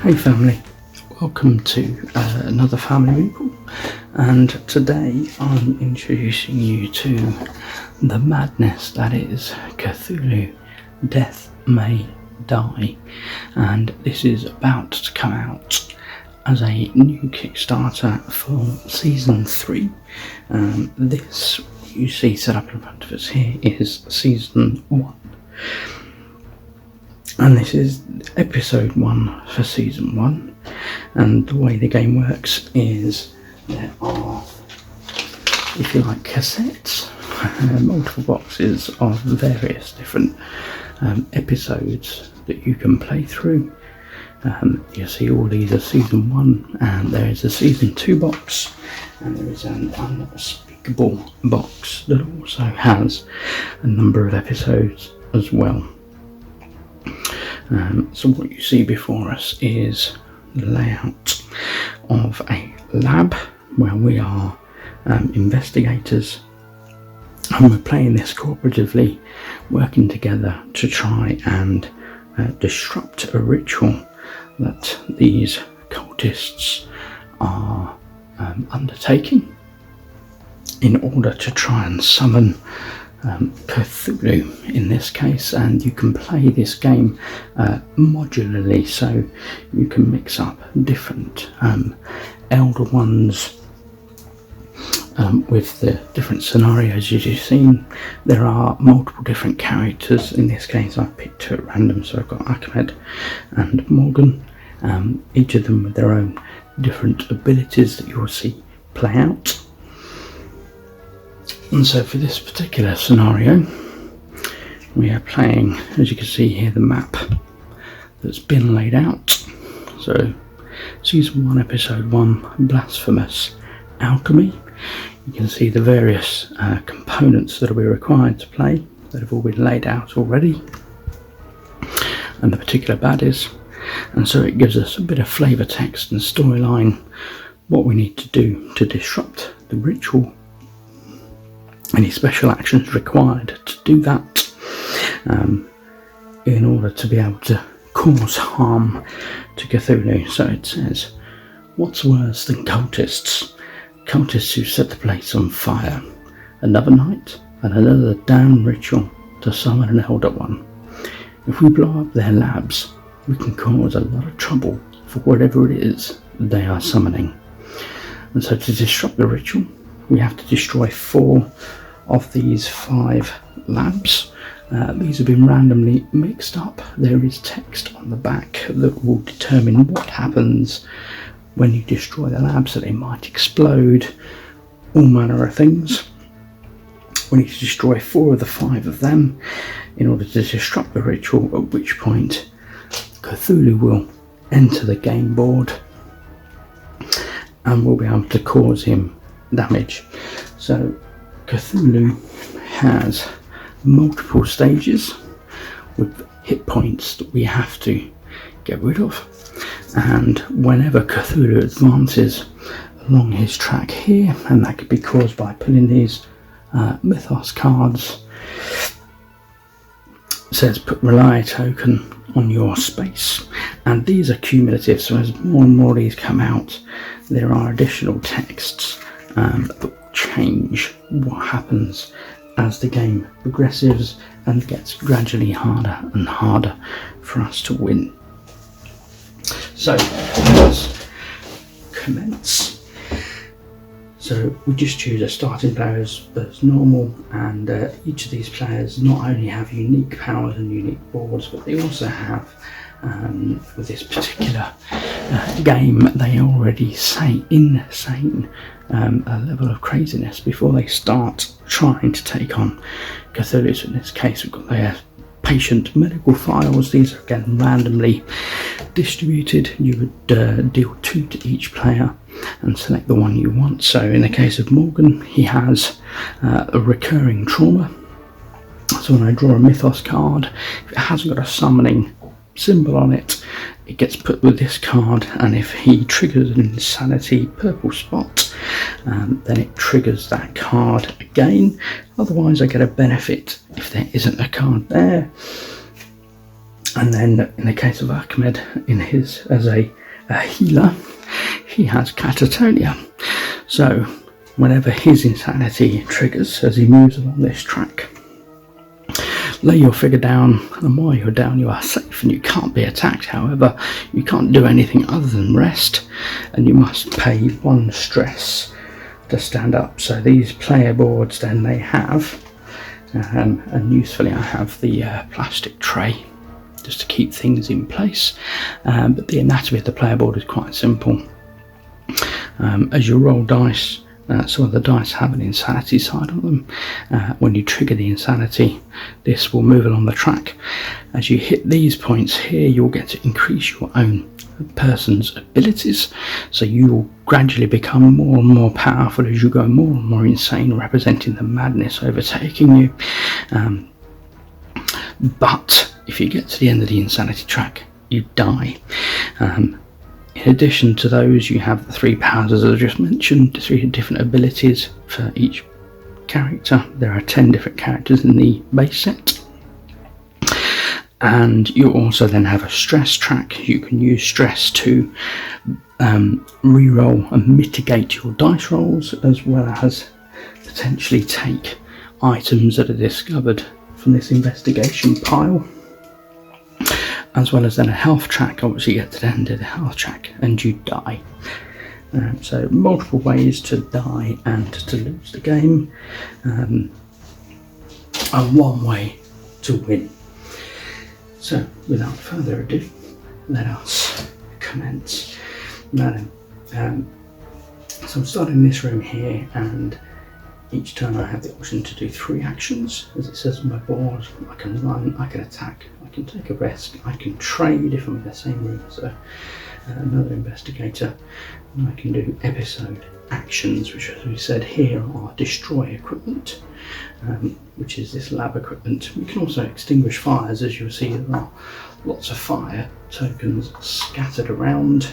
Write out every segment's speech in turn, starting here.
Hey family, welcome to another Family Recall, and today I'm introducing you to the madness that is Cthulhu, Death May Die, and this is about to come out as a new Kickstarter for Season 3. This you see set up in front of us here is Season 1. And this is episode 1 for season 1, and the way the game works is there are, if you like, cassettes, multiple boxes of various different episodes that you can play through. You see all these are season 1, and there is a season 2 box, and there is an unspeakable box that also has a number of episodes as well. So what you see before us is the layout of a lab where we are investigators, and we're playing this cooperatively, working together to try and disrupt a ritual that these cultists are undertaking in order to try and summon Cthulhu in this case. And you can play this game modularly, so you can mix up different elder ones with the different scenarios. As you've seen, there are multiple different characters. In this case I picked two at random, so I've got Ahmed and Morgan, each of them with their own different abilities that you'll see play out. And so for this particular scenario, we are playing, as you can see here, the map that's been laid out. So season 1 episode 1, Blasphemous Alchemy. You can see the various components that will be required to play that have all been laid out already, and the particular baddies. And so it gives us a bit of flavour text and storyline, what we need to do to disrupt the ritual, any special actions required to do that, in order to be able to cause harm to Cthulhu. So it says, what's worse than cultists? Cultists who set the place on fire. Another night and another damn ritual to summon an elder one. If we blow up their labs, we can cause a lot of trouble for whatever it is they are summoning. And so to disrupt the ritual, we have to destroy 4 of these 5 labs. These have been randomly mixed up. There is text on the back that will determine what happens when you destroy the labs, so they might explode, all manner of things. We need to destroy 4 of the 5 of them in order to disrupt the ritual, at which point Cthulhu will enter the game board and we'll be able to cause him damage. So Cthulhu has multiple stages with hit points that we have to get rid of, and whenever Cthulhu advances along his track here, and that could be caused by pulling these mythos cards, it says put rely token on your space, and these are cumulative, so as more and more of these come out, there are additional texts that will change what happens as the game progresses and gets gradually harder and harder for us to win. So let's commence. So we just choose a starting player as normal, and each of these players not only have unique powers and unique boards, but they also have, with this particular game, they already say insane a level of craziness before they start trying to take on Cthulhu. So in this case we've got their patient medical files. These are again randomly distributed. You would deal 2 to each player and select the one you want. So in the case of Morgan, he has a recurring trauma. So when I draw a mythos card, if it hasn't got a summoning symbol on it, it gets put with this card, and if he triggers an insanity purple spot, then it triggers that card again. Otherwise I get a benefit if there isn't a card there. And then in the case of Ahmed, as a healer, he has catatonia. So whenever his insanity triggers as he moves along this track, lay your figure down, and while you're down you are safe and you can't be attacked. However, you can't do anything other than rest, and you must pay 1 stress to stand up. So these player boards then they have, and usefully I have the plastic tray just to keep things in place, but the anatomy of the player board is quite simple. As you roll dice, some of the dice have an insanity side on them. When you trigger the insanity, this will move along the track. As you hit these points here, you'll get to increase your own person's abilities, so you will gradually become more and more powerful as you go more and more insane, representing the madness overtaking you. But if you get to the end of the insanity track, you die. In addition to those, you have the 3 powers as I just mentioned, 3 different abilities for each character. There are 10 different characters in the base set. And you also then have a stress track. You can use stress to re-roll and mitigate your dice rolls, as well as potentially take items that are discovered from this investigation pile, as well as then a health track. Obviously you get to the end of the health track and you die. So multiple ways to die and to lose the game, and 1 way to win. So without further ado, let us commence. Now then, so I'm starting this room here, and each turn I have the option to do 3 actions. As it says on my board, I can run, I can attack, I can take a rest, I can trade if I'm in the same room as another investigator, and I can do episode actions, which, as we said here, are destroy equipment, which is this lab equipment. We can also extinguish fires. As you'll see, there are lots of fire tokens scattered around,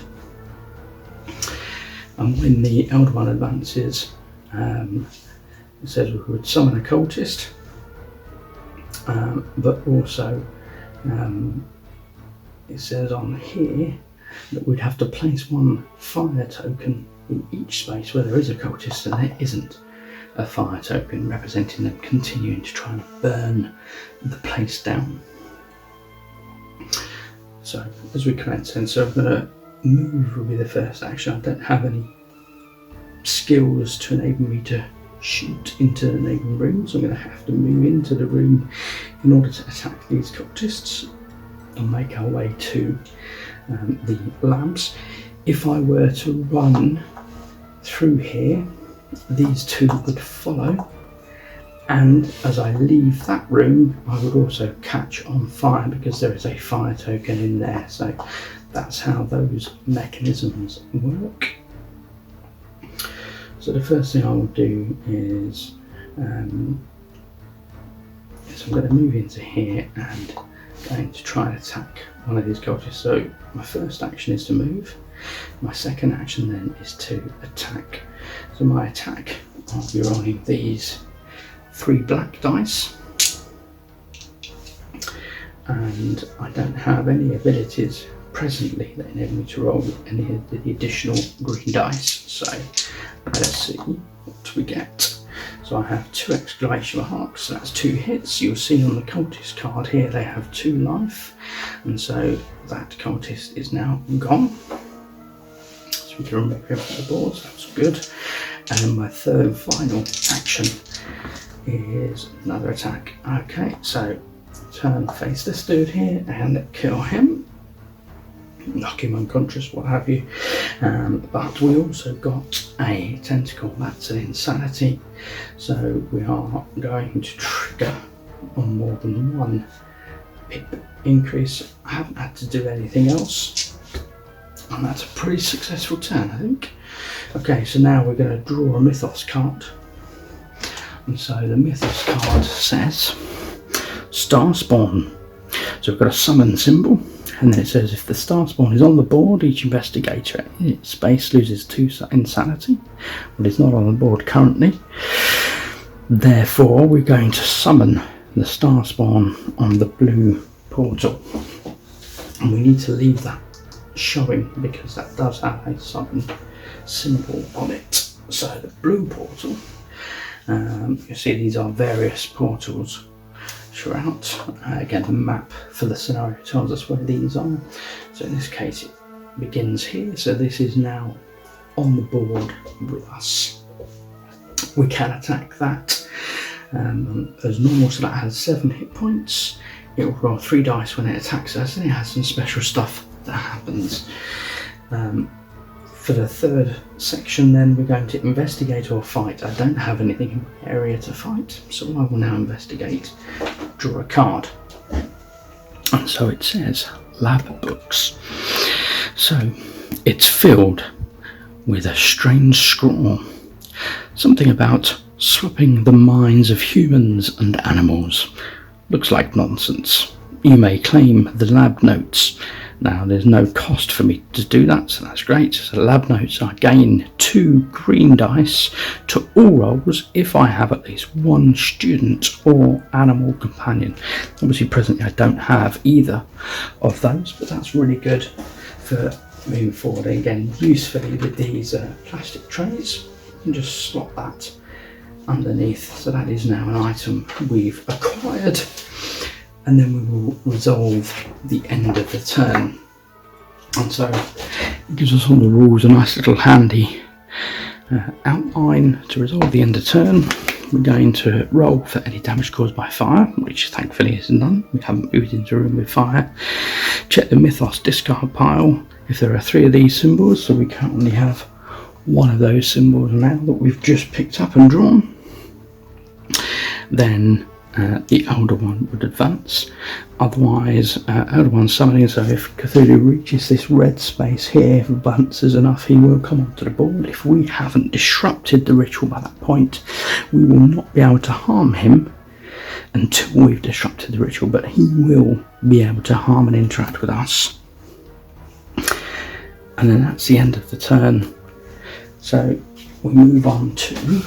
and when the Elder One advances, it says we would summon a cultist, but also it says on here that we'd have to place 1 fire token in each space where there is a cultist and there isn't a fire token, representing them continuing to try and burn the place down. So as we commence then, so I'm going to move will be the first action. I don't have any skills to enable me to shoot into the neighbouring room, so I'm going to have to move into the room in order to attack these cultists and make our way to the labs. If I were to run through here, these 2 would follow, and as I leave that room I would also catch on fire because there is a fire token in there. So that's how those mechanisms work. So the first thing I will do is I'm going to move into here and going to try and attack one of these cultists. So my first action is to move. My second action then is to attack. So my attack, I'll be rolling these 3 black dice, and I don't have any abilities presently that enable me to roll any of the additional green dice. So let's see what we get. So I have 2 exclamation marks, so that's 2 hits. You'll see on the cultist card here they have 2 life, and so that cultist is now gone. So we can remove him from the board, so that's good. And then my third final action is another attack. Okay, so turn, face this dude here and kill him. Knock him unconscious, what have you. But we also got a tentacle, that's an insanity. So we are going to trigger on more than 1 pip increase. I haven't had to do anything else, and that's a pretty successful turn, I think. Okay, so now we're going to draw a mythos card. And so the mythos card says Star Spawn. So we've got a summon symbol, and then it says if the Star Spawn is on the board, each investigator in its space loses 2 insanity, but it's not on the board currently. Therefore, we're going to summon the Star Spawn on the blue portal. And we need to leave that showing because that does have a summon symbol on it. So the blue portal, you see these are various portals throughout. Again, the map for the scenario tells us where these are. So in this case it begins here, so this is now on the board with us. We can attack that as normal, so that has 7 hit points. It will roll 3 dice when it attacks us, and it has some special stuff that happens. For the third section then, we're going to investigate or fight. I don't have anything in my area to fight, so I will now investigate. Draw a card. And so it says lab books. So it's filled with a strange scrawl. Something about swapping the minds of humans and animals. Looks like nonsense. You may claim the lab notes. Now there's no cost for me to do that, so that's great. So lab notes, I gain 2 green dice to all rolls if I have at least 1 student or animal companion. Obviously presently I don't have either of those, but that's really good for moving forward. And again, usefully with these plastic trays, you can just slot that underneath. So that is now an item we've acquired. And then we will resolve the end of the turn. And so it gives us all the rules, a nice little handy outline to resolve the end of turn. We're going to roll for any damage caused by fire, which thankfully is none. We haven't moved into a room with fire. Check the Mythos discard pile if there are 3 of these symbols, so we currently have 1 of those symbols now that we've just picked up and drawn. Then the Elder One would advance. Otherwise, Elder One summoning, so if Cthulhu reaches this red space here, if advances enough, he will come onto the board. If we haven't disrupted the ritual by that point, we will not be able to harm him until we've disrupted the ritual, but he will be able to harm and interact with us. And then that's the end of the turn. So we move on to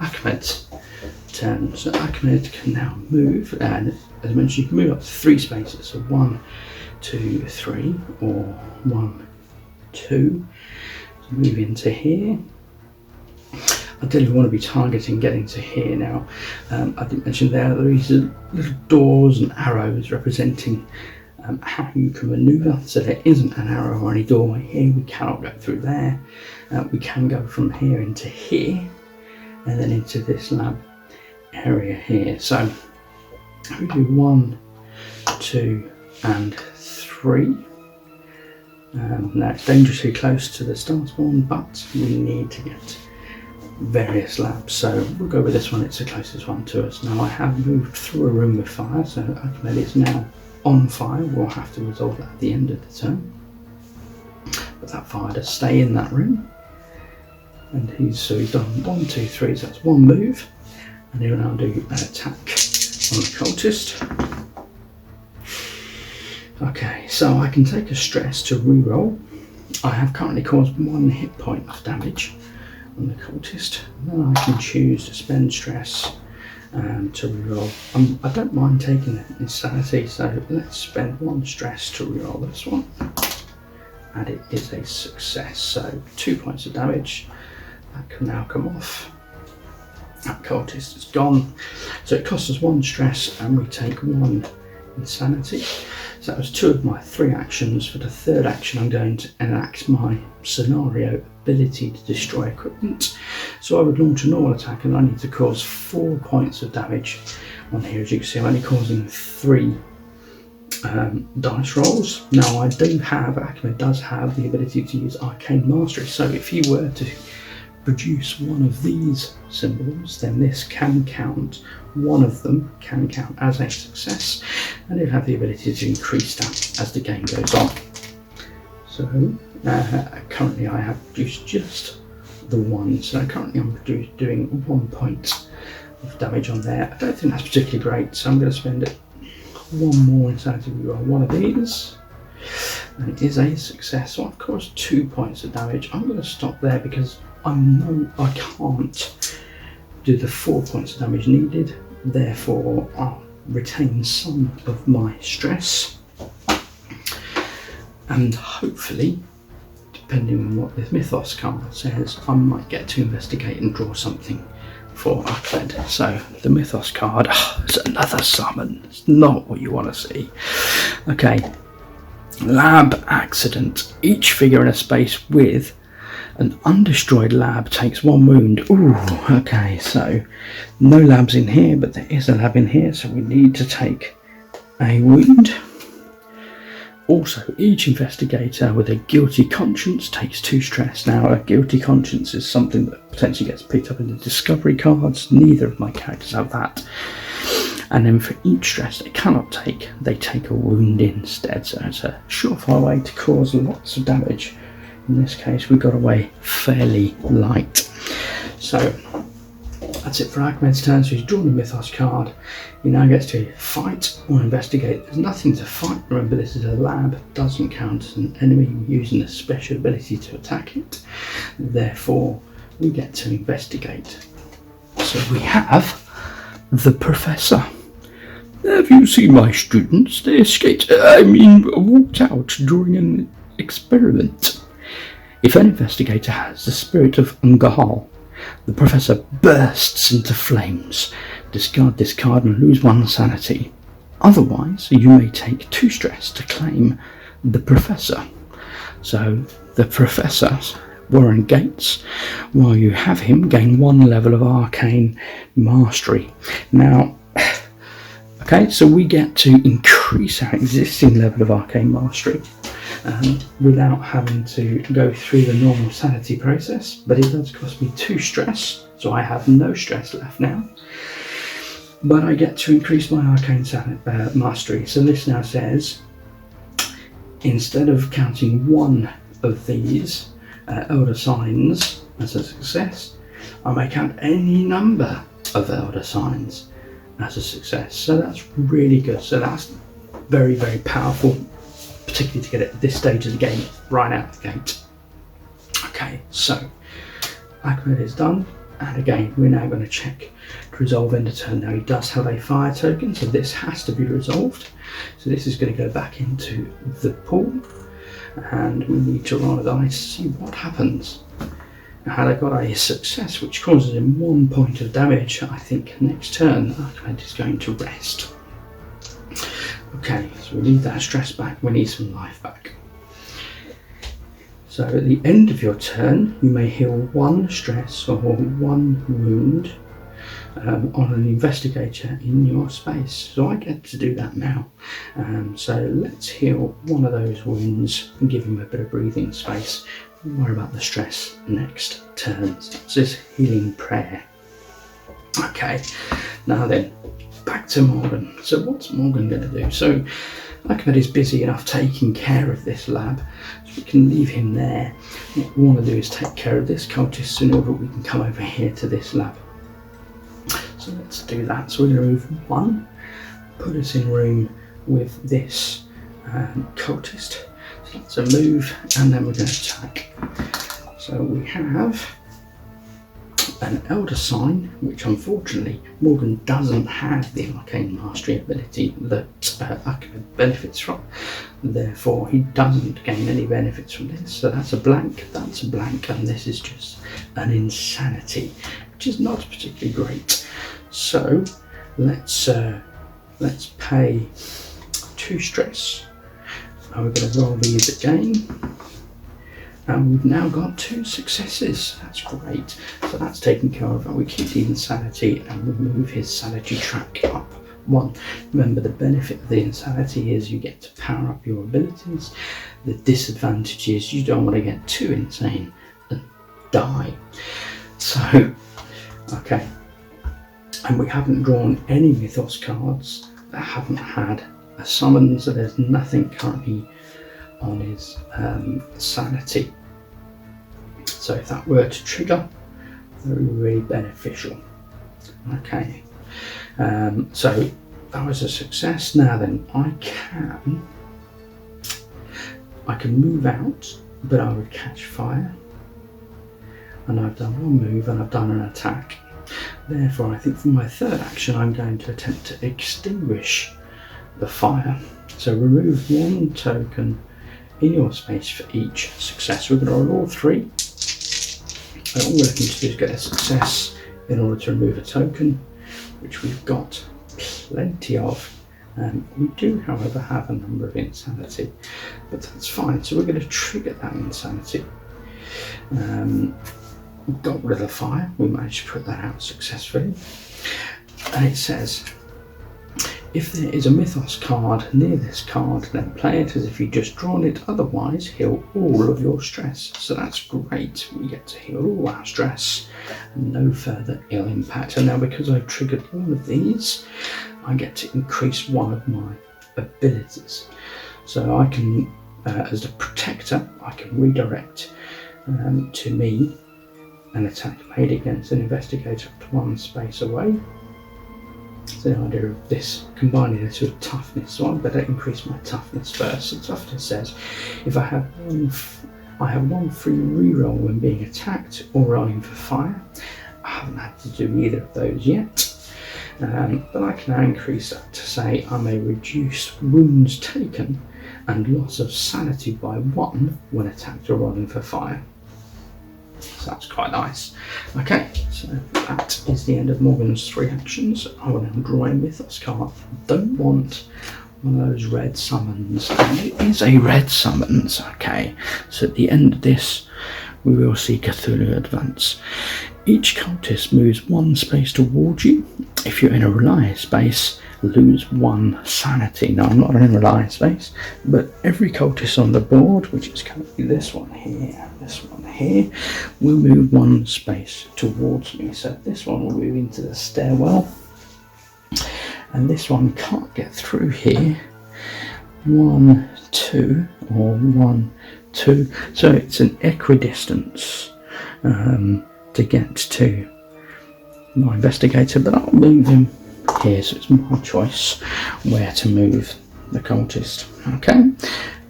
Ahmed's turn. So Ahmed can now move, and as I mentioned, you can move up to 3 spaces. So 1, 2, 3, or 1, 2. So move into here. Ideally, we want to be targeting getting to here now. I didn't mention there these little doors and arrows representing how you can manoeuvre. So there isn't an arrow or any doorway here. We cannot go through there. We can go from here into here, and then into this lab area here. So we do 1, 2, and 3. Now it's dangerously close to the star spawn, but we need to get various labs, so we'll go with this one. It's the closest one to us. Now I have moved through a room with fire, so Ahmed is now on fire. We'll have to resolve that at the end of the turn, but that fire does stay in that room. And he's done 1, 2, 3, so that's 1 move, and he'll now do an attack on the cultist. Okay, so I can take a stress to reroll. I have currently caused 1 hit point of damage on the cultist. Then I can choose to spend stress to reroll. I don't mind taking insanity, so let's spend 1 stress to reroll this one. And it is a success, so 2 points of damage. That can now come off. That cultist is gone. So it costs us 1 stress and we take 1 insanity. So that was 2 of my 3 actions. For the 3rd action, I'm going to enact my scenario ability to destroy equipment. So I would launch a normal attack and I need to cause 4 points of damage on here. As you can see, I'm only causing 3 dice rolls. Now Ahmed does have the ability to use Arcane Mastery. So if he were to produce 1 of these symbols, then this can count. 1 of them can count as a success, and he'll have the ability to increase that as the game goes on. So currently I have produced just the 1, so currently I'm doing 1 point of damage on there. I don't think that's particularly great, so I'm going to spend 1 more insanity reroll 1 of these, and it is a success. So I've caused 2 points of damage. I'm going to stop there because I know I can't do the 4 points of damage needed, therefore I'll retain some of my stress. And hopefully, depending on what this mythos card says, I might get to investigate and draw something for Ahmed. So the mythos card, it's another summon. It's not what you want to see. Okay, lab accident. Each figure in a space with an undestroyed lab takes 1 wound. Ooh, okay, so no labs in here, but there is a lab in here, so we need to take a wound. Also, each investigator with a guilty conscience takes 2 stress. Now, a guilty conscience is something that potentially gets picked up in the discovery cards. Neither of my characters have that. And then for each stress they cannot take, they take a wound instead. So it's a surefire way to cause lots of damage. In this case, we got away fairly light. So that's it for Ahmed's turn. So he's drawn a mythos card. He now gets to fight or investigate. There's nothing to fight. Remember, this is a lab. Doesn't count as an enemy. We're using a special ability to attack it. Therefore, we get to investigate. So we have the Professor. Have you seen my students? They walked out during an experiment. If an investigator has the spirit of Ungal, the Professor bursts into flames. Discard this card and lose 1 sanity. Otherwise, you may take 2 stress to claim the Professor. So, the Professor, Warren Gates, while you have him, gain 1 level of Arcane Mastery. Now, okay, so we get to increase our existing level of Arcane Mastery without having to go through the normal sanity process, but it does cost me 2 stress, so I have no stress left now. But I get to increase my Arcane Mastery. So this now says, instead of counting 1 of these Elder Signs as a success, I may count any number of Elder Signs as a success. So that's really good. So that's very, very powerful, particularly to get it at this stage of the game, right out the gate. Okay, so Ahmed is done. And again, we're now going to check to resolve end of turn. Now he does have a fire token, so this has to be resolved. So this is going to go back into the pool, and we need to roll a dice to see what happens. And I got a success, which causes him 1 point of damage. I think next turn Ahmed is going to rest. Okay, so we need that stress back. We need some life back. So at the end of your turn, you may heal 1 stress or 1 wound on an investigator in your space. So I get to do that now. So let's heal 1 of those wounds and give him a bit of breathing space. We'll worry about the stress next turn. So it's this healing prayer. Okay, now then, back to Morgan. So what's Morgan going to do? So Ahmed is busy enough taking care of this lab, so we can leave him there. What we want to do is take care of this cultist in order we can come over here to this lab. So let's do that. So we're going to move 1, put us in room with this cultist. So that's a move, and then we're going to attack. So we have an Elder Sign, which unfortunately Morgan doesn't have the Arcane Mastery ability that Ahmed benefits from. Therefore, he doesn't gain any benefits from this. So that's a blank, and this is just an insanity, which is not particularly great. So let's pay 2 stress. And we're going to roll these again. And we've now got 2 successes. That's great. So that's taken care of. And we keep the insanity and we move his sanity track up 1. Remember, the benefit of the insanity is you get to power up your abilities. The disadvantage is you don't want to get too insane and die. So, okay. And we haven't drawn any mythos cards that haven't had a summon, so there's nothing currently on his sanity. So if that were to trigger, very, really beneficial. Okay, so that was a success. Now then, I can move out, but I would catch fire. And I've done 1 move and I've done an attack. Therefore, I think for my 3rd action, I'm going to attempt to extinguish the fire. So remove 1 token in your space for each success. We're going to roll all 3. And all we're looking to do is get a success in order to remove a token, which we've got plenty of. We do, however, have a number of insanity, but that's fine. So we're going to trigger that insanity. We've got rid of the fire. We managed to put that out successfully. And it says, if there is a mythos card near this card, then play it as if you'd just drawn it. Otherwise, heal all of your stress. So that's great. We get to heal all our stress and no further ill impact. And now, because I've triggered all of these, I get to increase one of my abilities. So I can, as a protector, I can redirect to me an attack made against an investigator up to 1 space away. So the idea of this, combining this with toughness, so I better increase my toughness first. So toughness says, if I have one free reroll when being attacked or rolling for fire. I haven't had to do either of those yet. But I can now increase that to say I may reduce wounds taken and loss of sanity by 1 when attacked or rolling for fire. So that's quite nice. Okay, so that is the end of Morgan's 3 actions. I will now draw a mythos card. I don't want one of those red summons. And it is a red summons. Okay, so at the end of this, we will see Cthulhu advance. Each cultist moves 1 space towards you. If you're in a rely space, lose 1 sanity. Now, I'm not in a rely space, but every cultist on the board, which is currently this one here, this one here, will move 1 space towards me. So this one will move into the stairwell, and this one can't get through here. 1, 2, or 1, 2. So it's an equidistance to get to my investigator, but I'll move him here, so it's my choice where to move the cultist. Okay,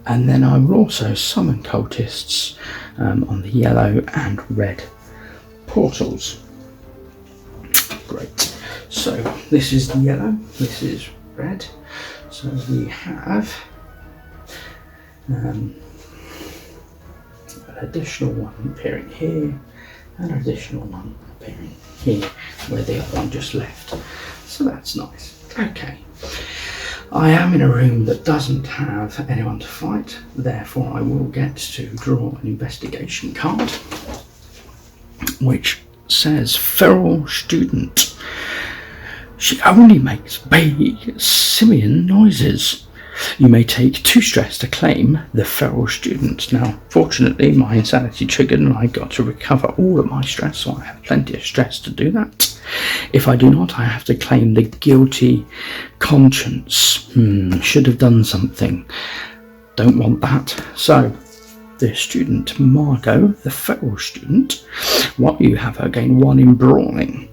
and then I will also summon cultists on the yellow and red portals. Great. So this is the yellow, this is red. So we have an additional one appearing here, and an additional one appearing here, where the other one just left. So that's nice. Okay. I am in a room that doesn't have anyone to fight, therefore I will get to draw an investigation card, which says feral student. She only makes vague simian noises. You may take 2 stress to claim the feral student. Now, fortunately, my insanity triggered and I got to recover all of my stress, so I have plenty of stress to do that. If I do not, I have to claim the guilty conscience. Should have done something. Don't want that. So, the student Margot, the feral student, what you have her gain 1 in brawling.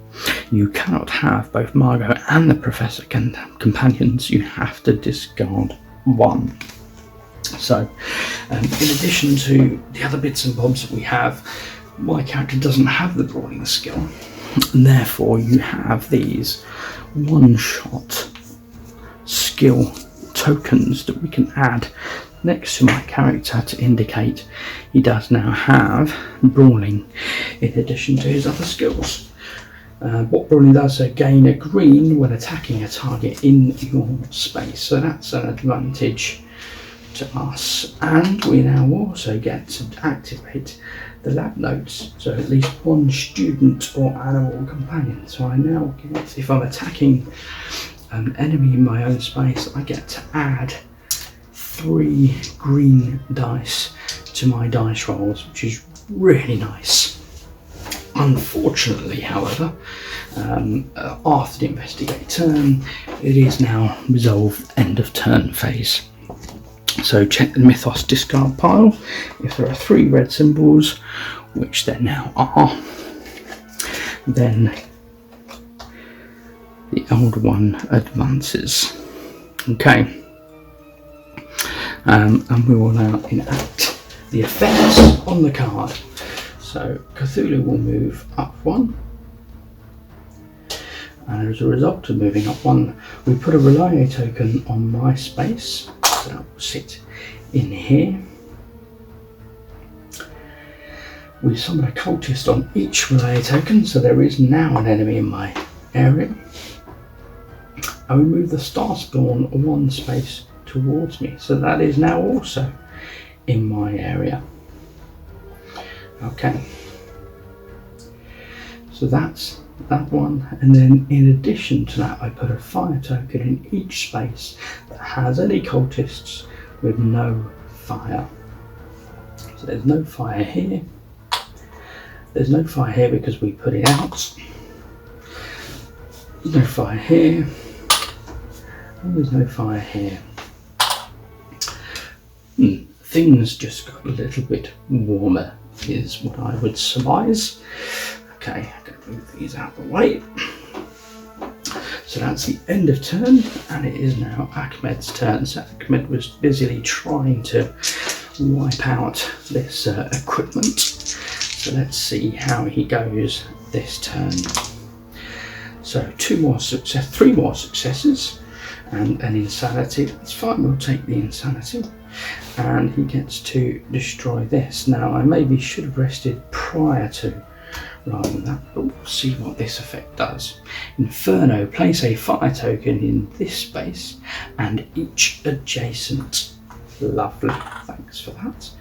You cannot have both Margot and the Professor companions. You have to discard 1. So, in addition to the other bits and bobs that we have, my character doesn't have the brawling skill. And therefore, you have these one-shot skill tokens that we can add next to my character to indicate he does now have brawling in addition to his other skills. What brawling does, gain a green when attacking a target in your space, so that's an advantage to us. And we now also get to activate the lab notes, so at least 1 student or animal companion. So I now get, if I'm attacking an enemy in my own space, I get to add 3 green dice to my dice rolls, which is really nice. Unfortunately, however, after the investigate turn, it is now resolved end of turn phase. So check the mythos discard pile. If there are 3 red symbols, which there now are, then the old one advances. Okay, and we will now enact the effects on the card. So Cthulhu will move up 1, and as a result of moving up 1, we put a Relay token on my space, so that will sit in here. We summon a cultist on each relay token, so there is now an enemy in my area. And we move the star spawn 1 space towards me, so that is now also in my area. Okay, so that's that one, and then in addition to that I put a fire token in each space that has any cultists with no fire. So there's no fire here, there's no fire here because we put it out, there's no fire here, and there's no fire here. Things just got a little bit warmer is what I would surmise. Okay, I'm going to move these out of the way. So that's the end of turn, and it is now Ahmed's turn. So Ahmed was busily trying to wipe out this equipment. So let's see how he goes this turn. So 3 more successes and an insanity. That's fine, we'll take the insanity. And he gets to destroy this. Now I maybe should have rested prior to rather than that, but we'll see what this effect does. Inferno, place a fire token in this space and each adjacent. Lovely, thanks for that.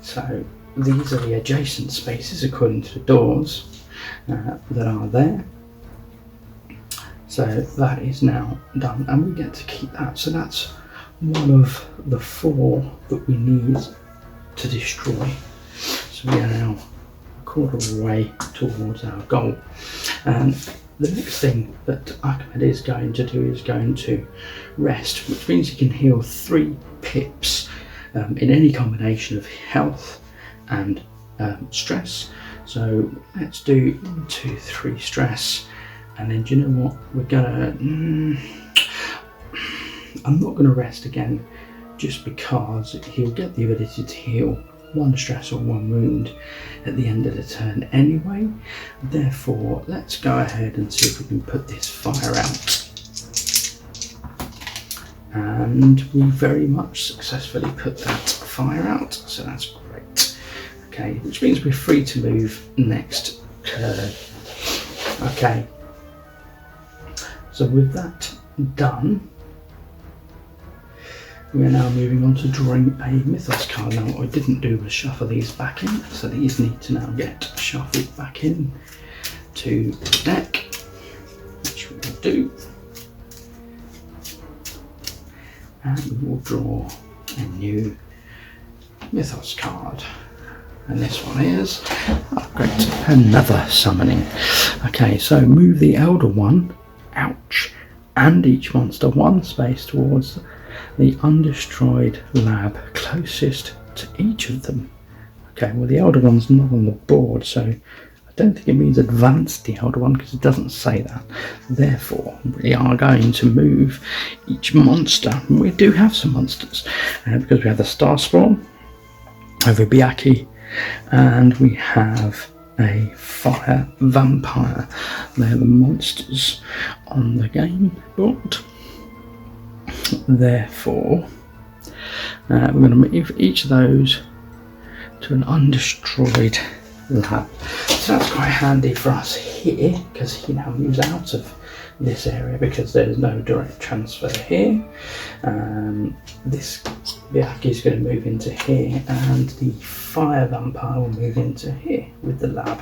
So these are the adjacent spaces according to the doors that are there. So that is now done, and we get to keep that. So that's one of the 4 that we need to destroy. So we are now a quarter of the way towards our goal. And the next thing that Ahmed is going to do is going to rest, which means he can heal 3 pips in any combination of health and stress. So let's do 1, 2, 3 stress. And then do you know what? We're gonna... I'm not going to rest again just because he'll get the ability to heal 1 stress or 1 wound at the end of the turn anyway. Therefore, let's go ahead and see if we can put this fire out. And we very much successfully put that fire out, so that's great. Okay, which means we're free to move next turn. Okay, so with that done, we are now moving on to drawing a Mythos card. Now what I didn't do was shuffle these back in, so these need to now get shuffled back in to the deck, which we will do. And we will draw a new Mythos card. And this one is, oh great, another summoning. Okay, so move the Elder One, ouch, and each monster 1 space towards the undestroyed lab closest to each of them. Okay, well the Elder One's not on the board, so I don't think it means advance the Elder One because it doesn't say that. Therefore, we are going to move each monster. We do have some monsters because we have the Star Spawn over Biaki, and we have a Fire Vampire. They're the monsters on the game board. Therefore, we're going to move each of those to an undestroyed lab. So that's quite handy for us here because he now moves out of this area because there's no direct transfer here. This Biaki is going to move into here, and the Fire Vampire will move into here with the lab.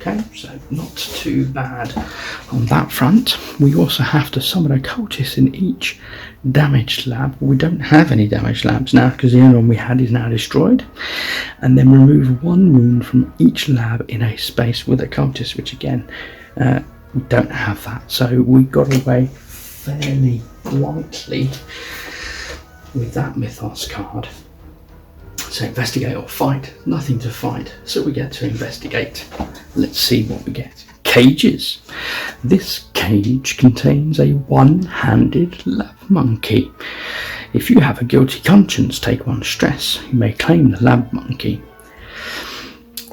Okay, so not too bad on that front. We also have to summon a cultist in each damaged lab. We don't have any damaged labs now because the only one we had is now destroyed. And then remove 1 wound from each lab in a space with a cultist, which again, we don't have that. So we got away fairly lightly with that Mythos card. So investigate or fight, nothing to fight, so we get to investigate. Let's see what we get. Cages. This cage contains a 1-handed lab monkey. If you have a guilty conscience, take 1 stress. You may claim the lab monkey.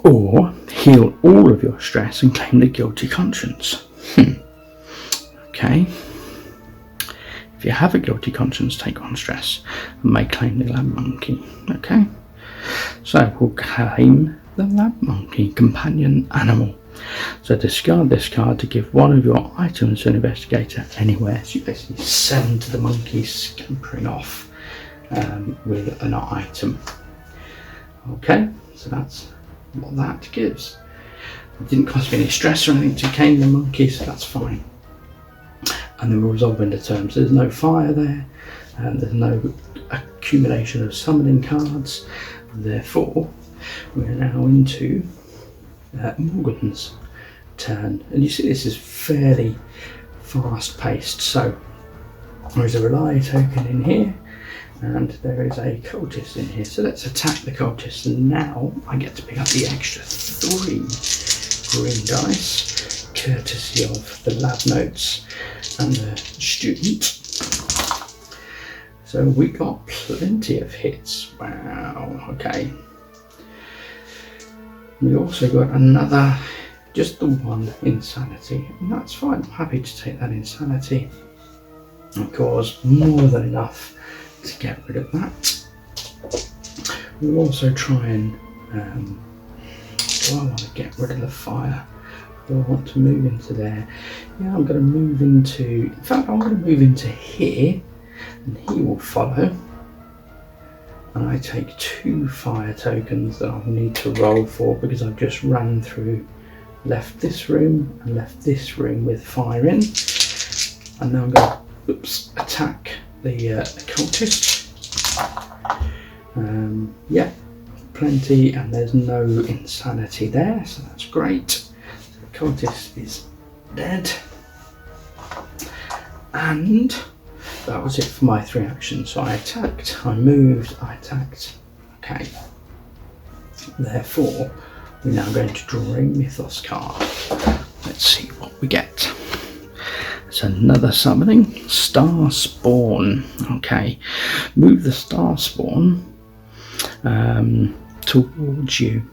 Or heal all of your stress and claim the guilty conscience. Okay. If you have a guilty conscience, take 1 stress and may claim the lab monkey. Okay. So we'll claim the lab monkey companion animal. So discard this card to give one of your items to an investigator anywhere. So you basically send the monkey scampering off with an item. Okay, so that's what that gives. It didn't cost me any stress or anything to claim the monkey, so that's fine. And then we'll resolve into terms. There's no fire there, and there's no accumulation of summoning cards. Therefore, we're now into Morgan's turn. And you see this is fairly fast paced. So there is a rely token in here, and there is a cultist in here. So let's attack the cultist. And now I get to pick up the extra 3 green dice, courtesy of the lab notes and the student. So we got plenty of hits. Wow, okay. We also got another, just the 1 insanity, and that's fine. I'm happy to take that insanity. Of course, more than enough to get rid of that. We'll also try and, do I want to get rid of the fire? Do I want to move into there? Yeah, I'm going to move into, in fact I'm going to move into here, and he will follow. And I take 2 fire tokens that I'll need to roll for because I've just run through, left this room and left this room with fire in. And now I'm going to attack the cultist. Yeah, plenty, and there's no insanity there, so that's great. So the cultist is dead. And that was it for my 3 actions. So I attacked, I moved, I attacked. Okay. Therefore, we're now going to draw a mythos card. Let's see what we get. It's another summoning, Star Spawn. Okay. Move the Star Spawn towards you.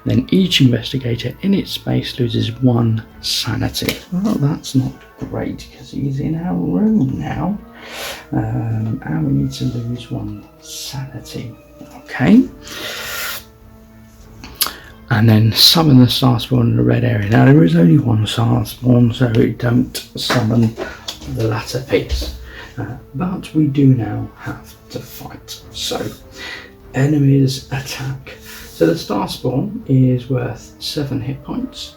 Then each investigator in its space loses 1 sanity. Well, that's not great because he's in our room now. And we need to lose 1 sanity. Okay. And then summon the Star Spawn in the red area. Now there is only 1 Star Spawn, so we don't summon the latter piece. But we do now have to fight. So, enemies attack. So the Star Spawn is worth 7 hit points,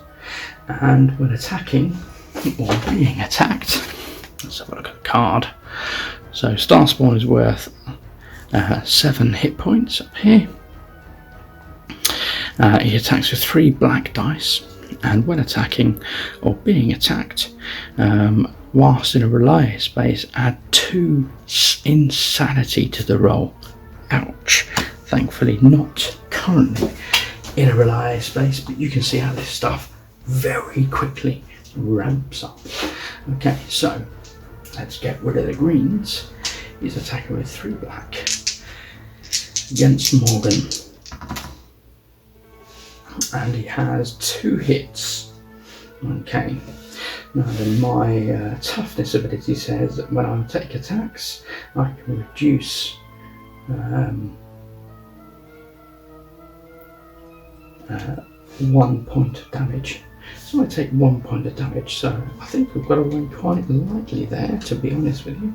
and when attacking or being attacked, let's have a look at the card. So Star Spawn is worth 7 hit points up here. He attacks with 3 black dice, and when attacking or being attacked, whilst in a rely space, add 2 insanity to the roll. Ouch. Thankfully not currently in a rely space, but you can see how this stuff very quickly ramps up. Okay, so let's get rid of the greens. He's attacking with 3 black against Morgan, and he has 2 hits. Okay, now then my toughness ability says that when I take attacks I can reduce 1 point of damage. So I take 1 point of damage, so I think we've got away quite lightly there, to be honest with you.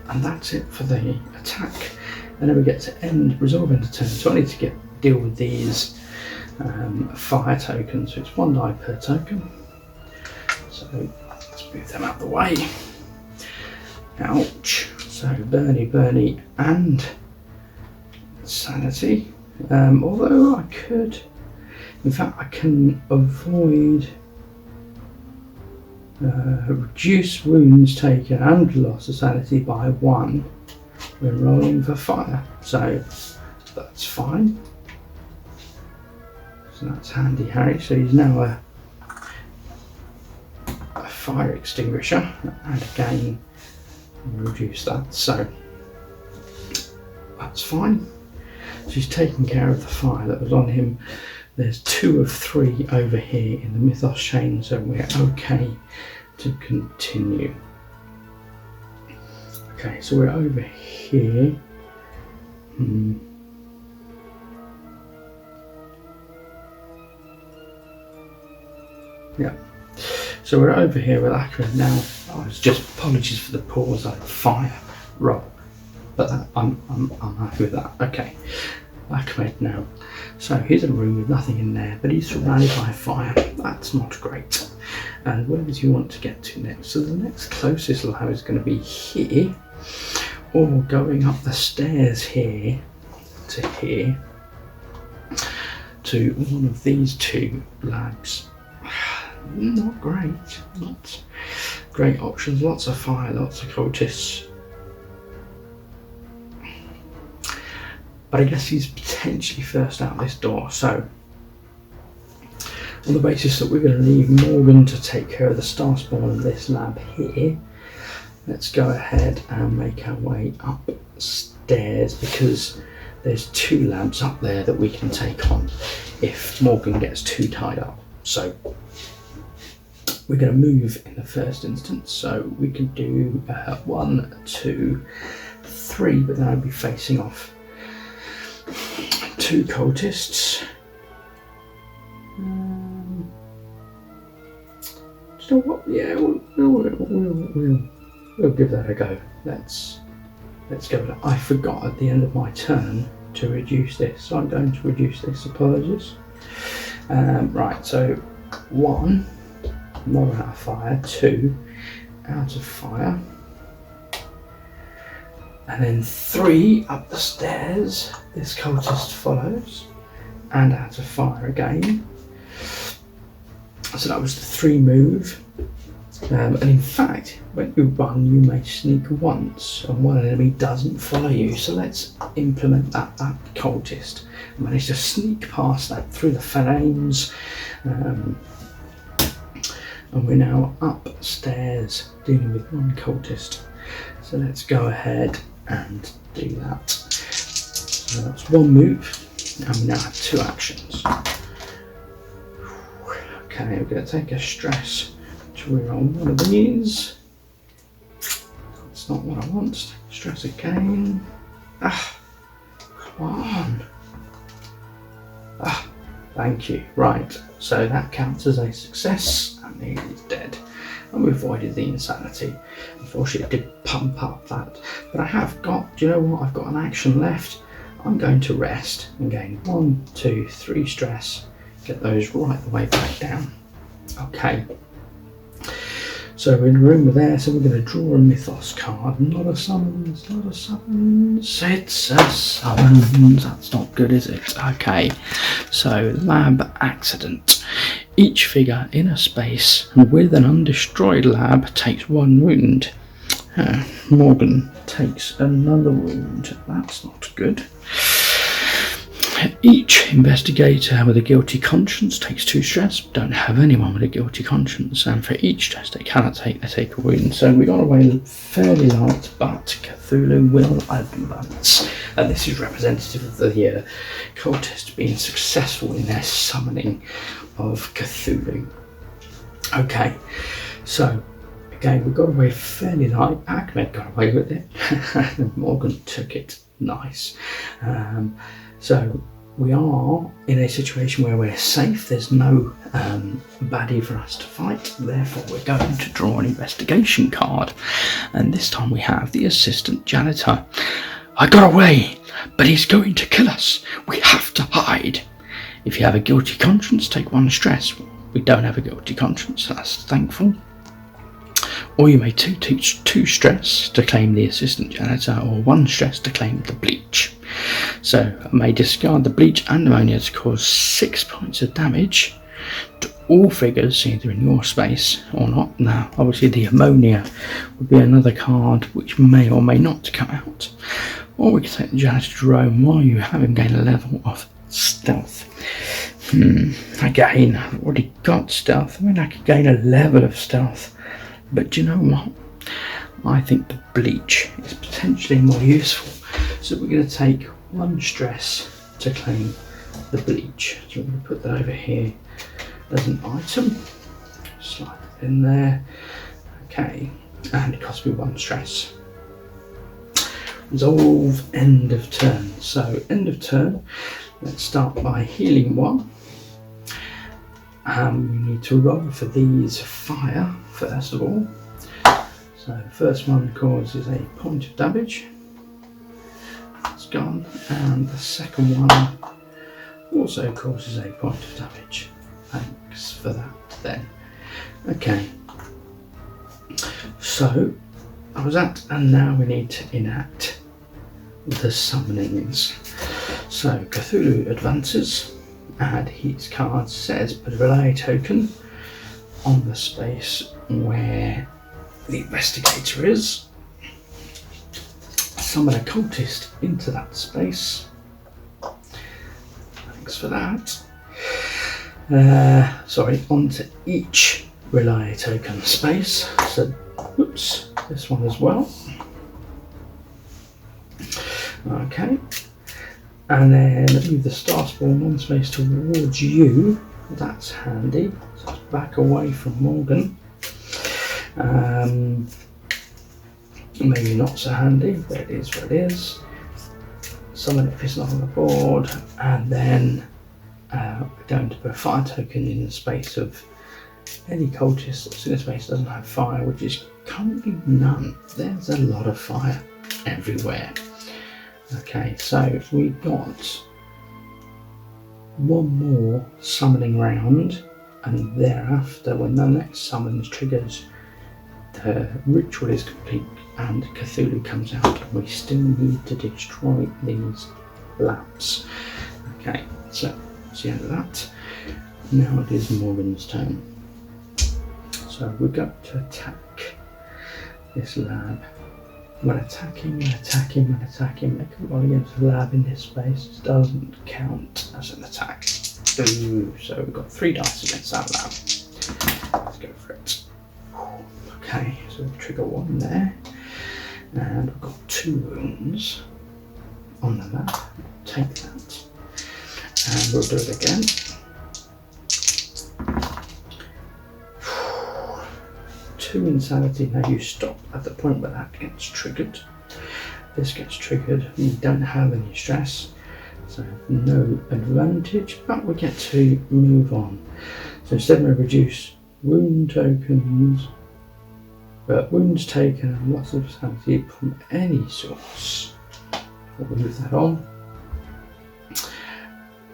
And that's it for the attack. And then we get to resolve into turn. So I need to deal with these fire tokens. So it's 1 die per token. So let's move them out the way. Ouch. So Bernie and sanity. Although I could, in fact I can avoid reduce wounds taken and loss of sanity by 1 when rolling for fire, so that's fine. So that's handy Harry. So he's now a fire extinguisher, and again reduce that, so that's fine. So he's taking care of the fire that was on him. There's 2 of 3 over here in the mythos chain, so we're okay to continue. Okay, so we're over here. Yeah. So we're over here with Ahmed now. Oh, it's just apologies for the pause. I fire roll, but I'm happy with that. Okay, Ahmed now. So here's a room with nothing in there, but he's surrounded by fire. That's not great. And where does he want to get to next? So the next closest lab is going to be here, or going up the stairs here to here to one of these two labs. Not great. Not great options. Lots of fire, lots of cultists. But I guess he's potentially first out this door. So on the basis that we're going to leave Morgan to take care of the star spawn of this lab here, let's go ahead and make our way upstairs, because there's two labs up there that we can take on if Morgan gets too tied up. So we're going to move in the first instance, so we can do 1, 2, 3, but then I'll be facing off 2 cultists. Do you know what? Yeah, we'll give that a go. Let's go. I forgot at the end of my turn to reduce this, so I'm going to reduce this. Apologies. Right, so 1. Not out of fire, 2 out of fire, and then 3 up the stairs. This cultist follows, and out of fire again. So that was the 3 move. And in fact, when you run, you may sneak once, and one enemy doesn't follow you. So let's implement that cultist. I managed to sneak past that through the flames. And we're now upstairs dealing with 1 cultist. So let's go ahead and do that. So that's 1 move, and we now have 2 actions. Okay, we're going to take a stress to reroll one of these. That's not what I want. Stress again. Come on. Thank you. Right, so that counts as a success, and he is dead. And we avoided the insanity. Unfortunately, it did pump up that. But I have got, do you know what? I've got an action left. I'm going to rest and gain 1, 2, 3 stress. Get those right the way back down. Okay. So we're in the room with there, so we're going to draw a mythos card. Not a summons, not a summons. It's a summons. That's not good, is it? Okay. So lab accident. Each figure in a space with an undestroyed lab takes 1 wound. Morgan takes another wound. That's not good. Each investigator with a guilty conscience takes 2 stress. Don't have anyone with a guilty conscience, and for each stress they cannot take, they take a wound. So we got away fairly light, but Cthulhu will advance. And this is representative of the cultists being successful in their summoning of Cthulhu. Okay, so again we got away fairly light. Ahmed got away with it, and Morgan took it. Nice. So we are in a situation where we're safe. There's no baddie for us to fight. Therefore, we're going to draw an investigation card. And this time we have the assistant janitor. I got away, but he's going to kill us. We have to hide. If you have a guilty conscience, take 1 stress. We don't have a guilty conscience, so that's thankful. Or you may teach 2 stress to claim the assistant janitor, or 1 stress to claim the bleach. So I may discard the bleach and ammonia to cause 6 points of damage to all figures, either in your space or not. Now, obviously the ammonia would be another card which may or may not come out. Or we can take the janitor to roam while you have him gain a level of stealth. Again, I've already got stealth. I mean, I could gain a level of stealth. But do you know what? I think the bleach is potentially more useful. So we're going to take 1 stress to claim the bleach. So we're going to put that over here as an item. Slide it in there. Okay. And it costs me 1 stress. Resolve, end of turn. So end of turn, let's start by healing 1. we need to roll for these fire first of all. So the first one causes a point of damage. It's gone. And the second one also causes a point of damage. Thanks for that then. Okay. So that was that, and now we need to enact the summonings. So Cthulhu advances, and his card says put a relay token on the space where the investigator is. Summon a cultist into that space. Thanks for that. Onto each relay token space. So, oops, this one as well. Okay. And then move the star spawn one space towards you. That's handy. So it's back away from Morgan. Maybe not so handy, but it is what it is. Summon it if it's not on the board, and then we're going to put a fire token in the space of any cultist that's in a space that doesn't have fire, which is currently none. There's a lot of fire everywhere. Okay, so we got one more summoning round, and thereafter, when the next summons triggers, the ritual is complete and Cthulhu comes out, and we still need to destroy these lamps. Okay, so that's the end of that. Now it is Morgan's turn. So we're going to attack this lab. When attacking, make a roll against the lab in this space. It doesn't count as an attack. Ooh, so we've got 3 dice against that lab. Let's go for it. Okay, so we'll trigger 1 there. And we've got 2 wounds on the lab. Take that. And we'll do it again. Two insanity. Now you stop at the point where that gets triggered. This gets triggered. We don't have any stress, so no advantage, but we get to move on. So instead we reduce wound tokens, but wounds taken and loss of sanity from any source. We'll move that on.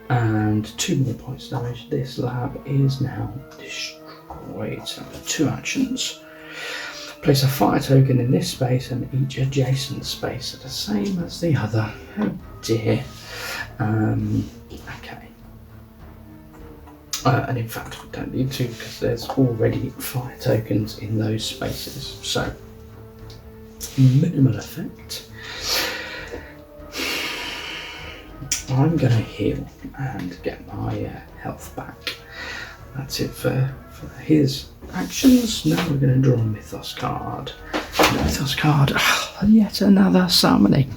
And 2 more points of damage. This lab is now destroyed. So 2 actions. Place a fire token in this space and each adjacent space are the same as the other. Oh dear. Okay. And in fact we don't need to, because there's already fire tokens in those spaces. So minimal effect. I'm going to heal and get my health back. That's it for his actions. Now we're going to draw a Mythos card. Yet another summoning.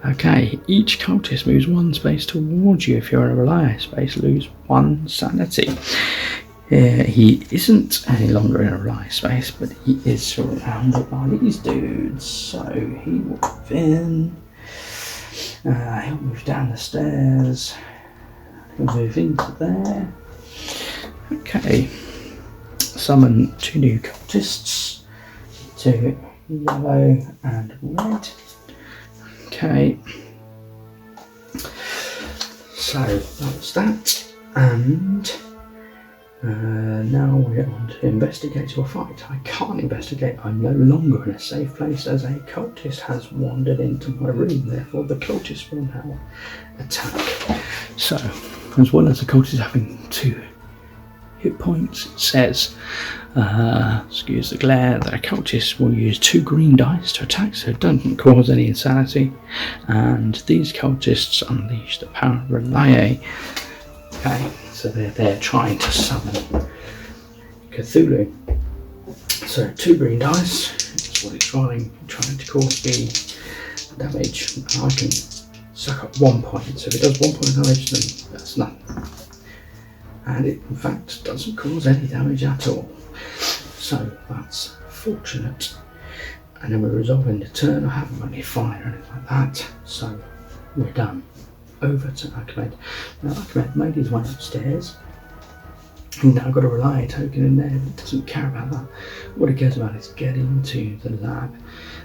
Okay, each cultist moves 1 space towards you. If you're in a relay space, lose 1 sanity. He isn't any longer in a relay space, but he is surrounded by these dudes. So he will move in. He'll move down the stairs. He'll move into there. Okay. Summon 2 new cultists. 2 yellow and red. Okay. So that was that. And now we're on to investigate or fight. I can't investigate. I'm no longer in a safe place as a cultist has wandered into my room. Therefore, the cultist will now attack. So, as well as the cultist having 2 hit points, it says, excuse the glare, that a cultist will use 2 green dice to attack, so it doesn't cause any insanity. And these cultists unleash the power of relay. Okay. So they're trying to summon Cthulhu. So 2 green dice. That's what it's trying to cause me damage. I can suck up 1 point. So if it does 1 point of damage, then that's nothing. And it in fact doesn't cause any damage at all. So that's fortunate. And then we're resolving the turn. I haven't got any fire or anything like that. So we're done. Over to Ahmed. Now Ahmed made his way upstairs He's now got a rely token in there, but doesn't care about that. What he cares about is getting to the lab.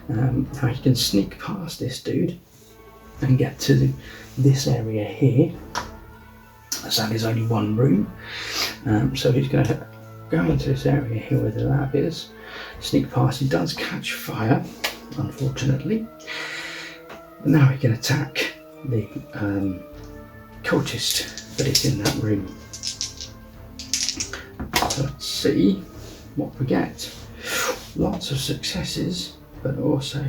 Now he can sneak past this dude and get to this area here. So there's only one room. So he's going to go into this area here where the lab is, sneak past. He does catch fire, unfortunately. But now he can attack the cultist that is in that room. So let's see what we get. Lots of successes, but also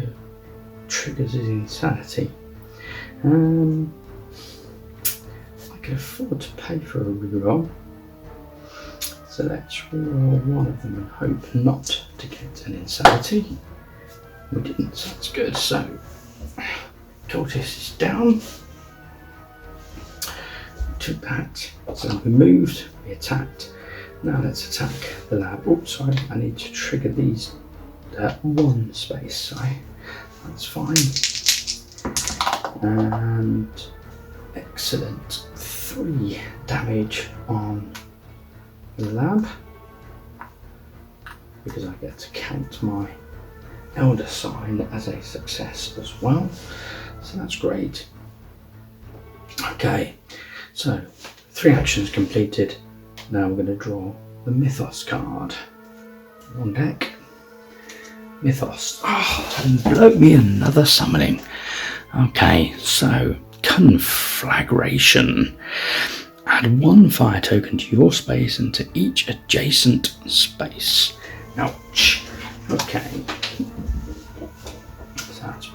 triggers his insanity. I can afford to pay for a reroll. So let's reroll one of them and hope not to get an insanity. We didn't, so that's good. So, cultist is down. We took that. So we moved, we attacked. Now let's attack the lab. Oh, sorry, I need to trigger these one space. Sorry, that's fine. And excellent. 3 damage on the lab, because I get to count my elder sign as a success as well, so that's great. Okay, so 3 actions completed. Now we're going to draw the Mythos card on deck. Mythos. Oh, and blow me another summoning. Okay, so conflagration. Add 1 fire token to your space and to each adjacent space. Ouch. Okay. So that's,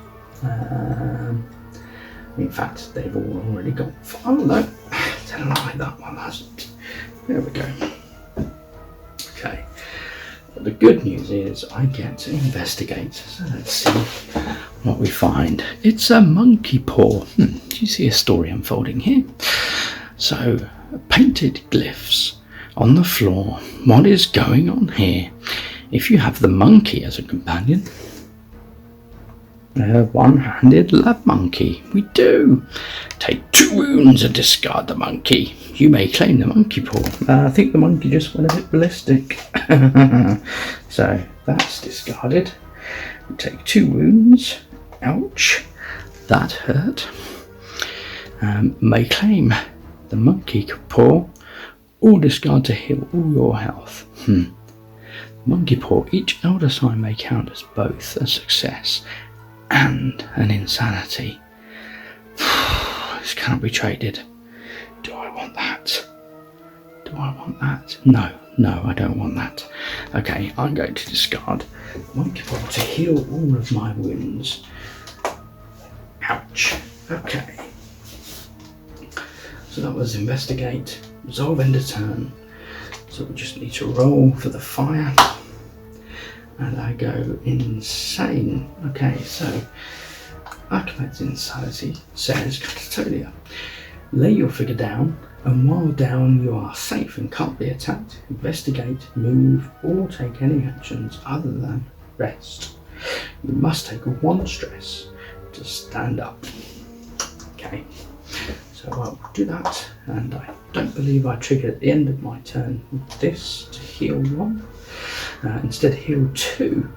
in fact, they've all already got. Oh no, tell a lie, that one hasn't. There we go. Okay. But the good news is I get to investigate. So let's see what we find. It's a monkey paw. Do you see a story unfolding here? So, painted glyphs on the floor. What is going on here? If you have the monkey as a companion, a one-handed lab monkey. We do. Take 2 wounds and discard the monkey. You may claim the monkey paw. I think the monkey just went a bit ballistic. So that's discarded. We take 2 wounds. Ouch. That hurt. May claim the monkey paw, or discard to heal all your health. Monkey paw. Each elder sign may count as both a success and an insanity. This cannot be traded. Do I want that? Do I want that? No, I don't want that. Okay, I'm going to discard monkey paw to heal all of my wounds. Ouch. Okay. So that was investigate, resolve, end of turn. So we just need to roll for the fire. And I go insane. Okay, so Ahmed Insanity says, Cthulhu, lay your figure down, and while down you are safe and can't be attacked. Investigate, move, or take any actions other than rest. You must take 1 stress to stand up. Okay, so I'll do that, and I don't believe I triggered at the end of my turn this to heal 1. Instead heal 2,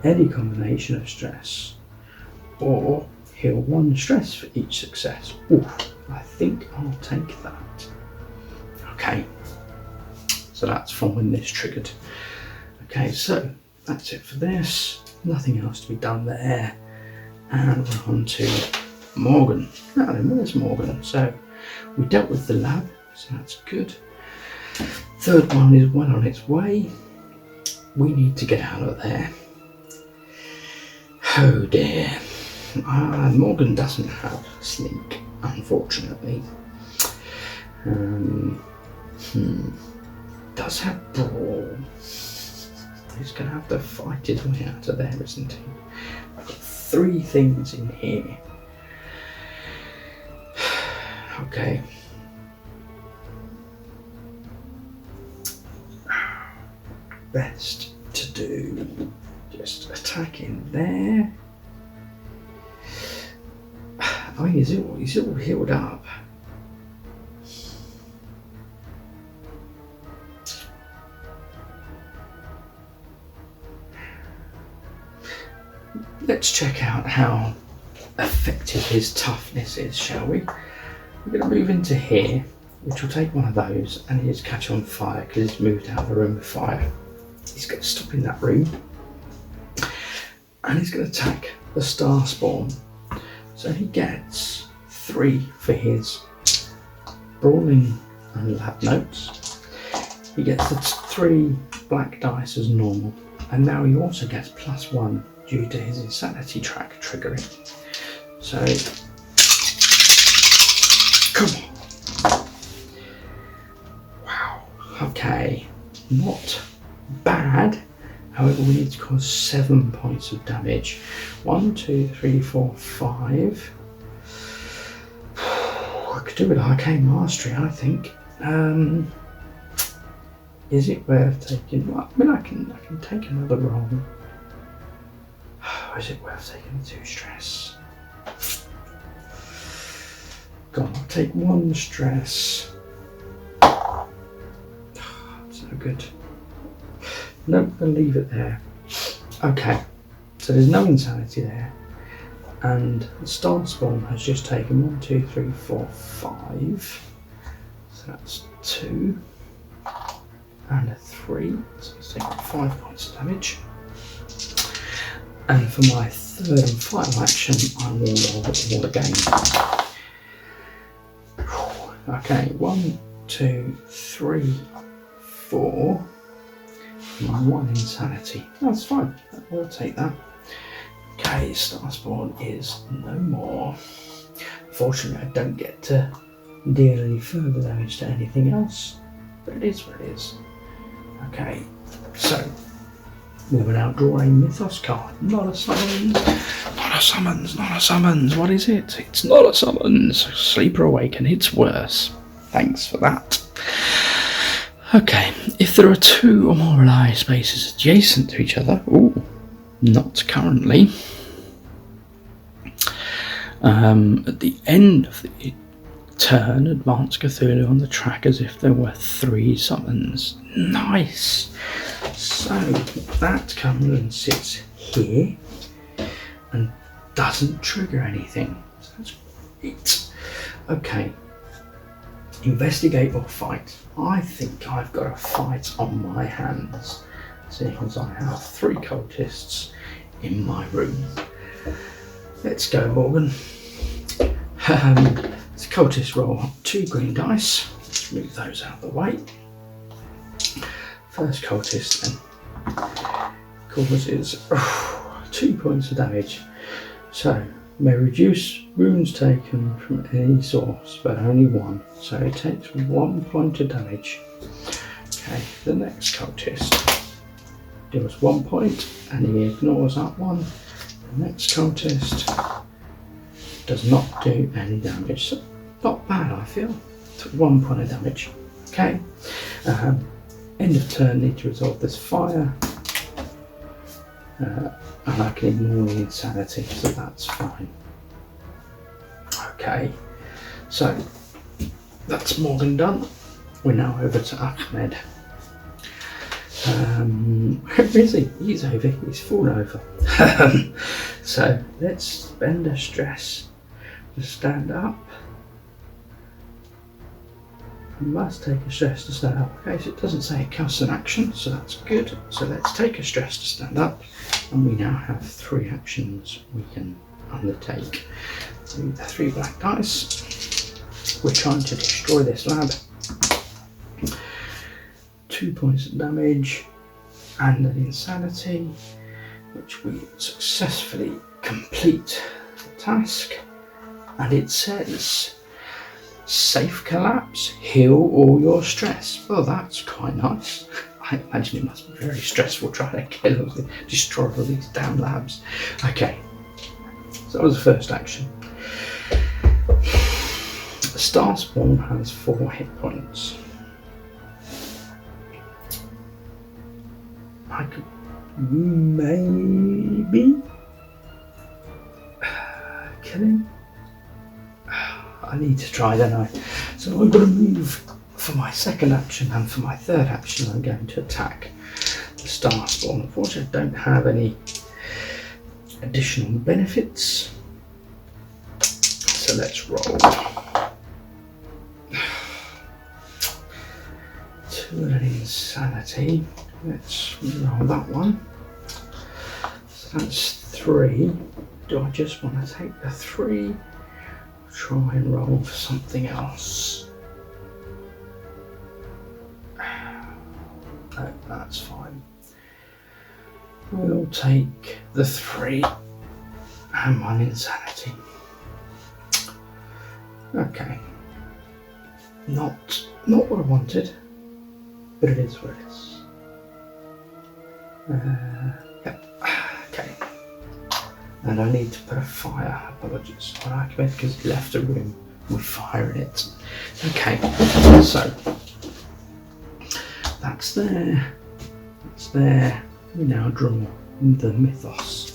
any combination of stress, or heal 1 stress for each success. Oof, I think I'll take that. Okay, so that's from when this triggered. Okay, so that's it for this. Nothing else to be done there. And we're on to Morgan. Now then, where's Morgan? So we dealt with the lab, so that's good. Third one is well on its way. We need to get out of there. Oh dear. Morgan doesn't have sneak, unfortunately. Does have brawl. He's going to have to fight his way out of there, isn't he? I've got 3 things in here. Okay. Best to do just attack in there. I mean, he's all healed up. let's check out how effective his toughness is, shall we? We're going to move into here, which will take one of those, and he's catch on fire because he's moved out of the room with fire. He's going to stop in that room, and he's going to attack the star spawn. So he gets 3 for his brawling and lab notes. He gets the 3 black dice as normal, and now he also gets +1 due to his insanity track triggering. So, come on. Wow, okay, not bad. However, we need to cause 7 points of damage. 1, 2, 3, 4, 5. I could do with Arcane Mastery, I think. Is it worth taking? Well, I mean, I can take another roll. Is it worth taking the 2 stress? Go on, I'll take 1 stress. It's no good. Nope, I'll leave it there. Okay, so there's no insanity there. And the star spawn has just taken 1, 2, 3, 4, 5. So that's 2. And a 3. So it's taken 5 points of damage. And for my 3rd and final action, I will roll again. Okay, 1, 2, 3, 4. My 1 insanity. That's fine. We'll take that. Okay, Starspawn is no more. Unfortunately, I don't get to deal any further damage to anything else, but it is what it is. Okay, so we will now draw a Mythos card. Not a summons. Not a summons. Not a summons. What is it? It's not a summons. Sleeper Awaken. It's worse. Thanks for that. Okay, if there are 2 or more ally spaces adjacent to each other, not currently. At the end of the turn, advance Cthulhu on the track as if there were 3 summons. Nice! So that comes and sits here and doesn't trigger anything. So that's great. Okay. Investigate or fight. I think I've got a fight on my hands, seeing as I have 3 cultists in my room. Let's go, Morgan. It's a cultist roll 2 green dice. Let's move those out of the way. First cultist then causes 2 points of damage. So may reduce wounds taken from any source, but only 1. So it takes 1 point of damage. Okay, the next cultist deals 1 point, and he ignores that one. The next cultist does not do any damage. So not bad, I feel. Took 1 point of damage. Okay. End of turn, need to resolve this fire. And I can ignore the insanity, so that's fine. Okay, so that's Morgan done. We're now over to Ahmed. Where is he? He's over, he's fallen over. So let's spend a stress to stand up. I must take a stress to stand up. Okay, so it doesn't say it costs an action, so that's good. So let's take a stress to stand up, and we now have 3 actions we can undertake. So the 3 black dice. We're trying to destroy this lab. 2 points of damage and an insanity, which we successfully complete the task. And it says, safe collapse, heal all your stress. Well, that's quite nice. I imagine it must be very stressful trying to destroy all these damn labs. Okay, so that was the first action. The star spawn has 4 hit points. I could maybe kill him. I need to try, don't I? So I'm going to move for my second action, and for my third action I'm going to attack the star spawn. Unfortunately I don't have any additional benefits. So let's roll. 2 and an insanity. Let's roll that one. So that's 3. Do I just want to take the 3? Try and roll for something else. No, that's fine. We'll take the 3 and 1 insanity. Okay. Not what I wanted, but it is what it is. Yep. Okay. And I need to put a fire, apologies, on Ahmed because he left a room with fire in it. Okay, so that's there. That's there. We now draw the mythos.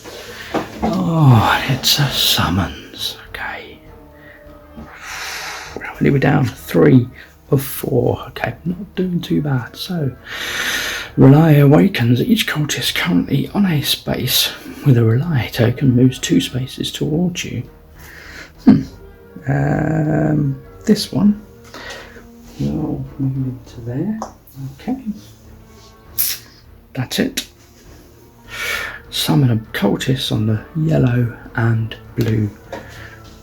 Oh, it's a summons. Okay. How many are we down? 3 of 4. Okay, not doing too bad. So, Rely awakens. Each cultist currently on a space with a Rely token moves 2 spaces towards you. This one. We'll move into there. Okay. That's it. Summon a cultist on the yellow and blue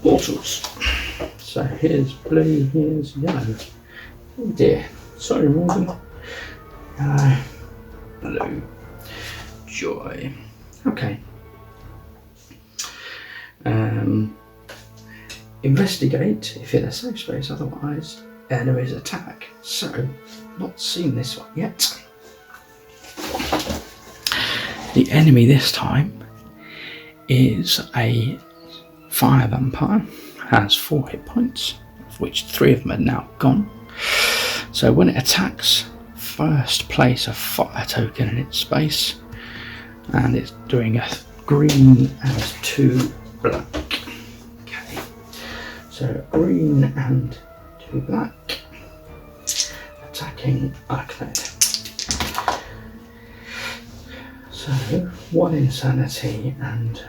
portals. So here's blue, here's yellow. Oh dear. Sorry, Morgan. Yellow, blue, joy. Okay. Investigate if in a safe space, otherwise enemies attack. So, not seen this one yet. The enemy this time is a fire vampire, has 4 hit points, of which 3 of them are now gone. So when it attacks, first place a fire token in its space, and it's doing a green and 2 black. Okay, so green and 2 black, attacking Ahmed. So 1 insanity and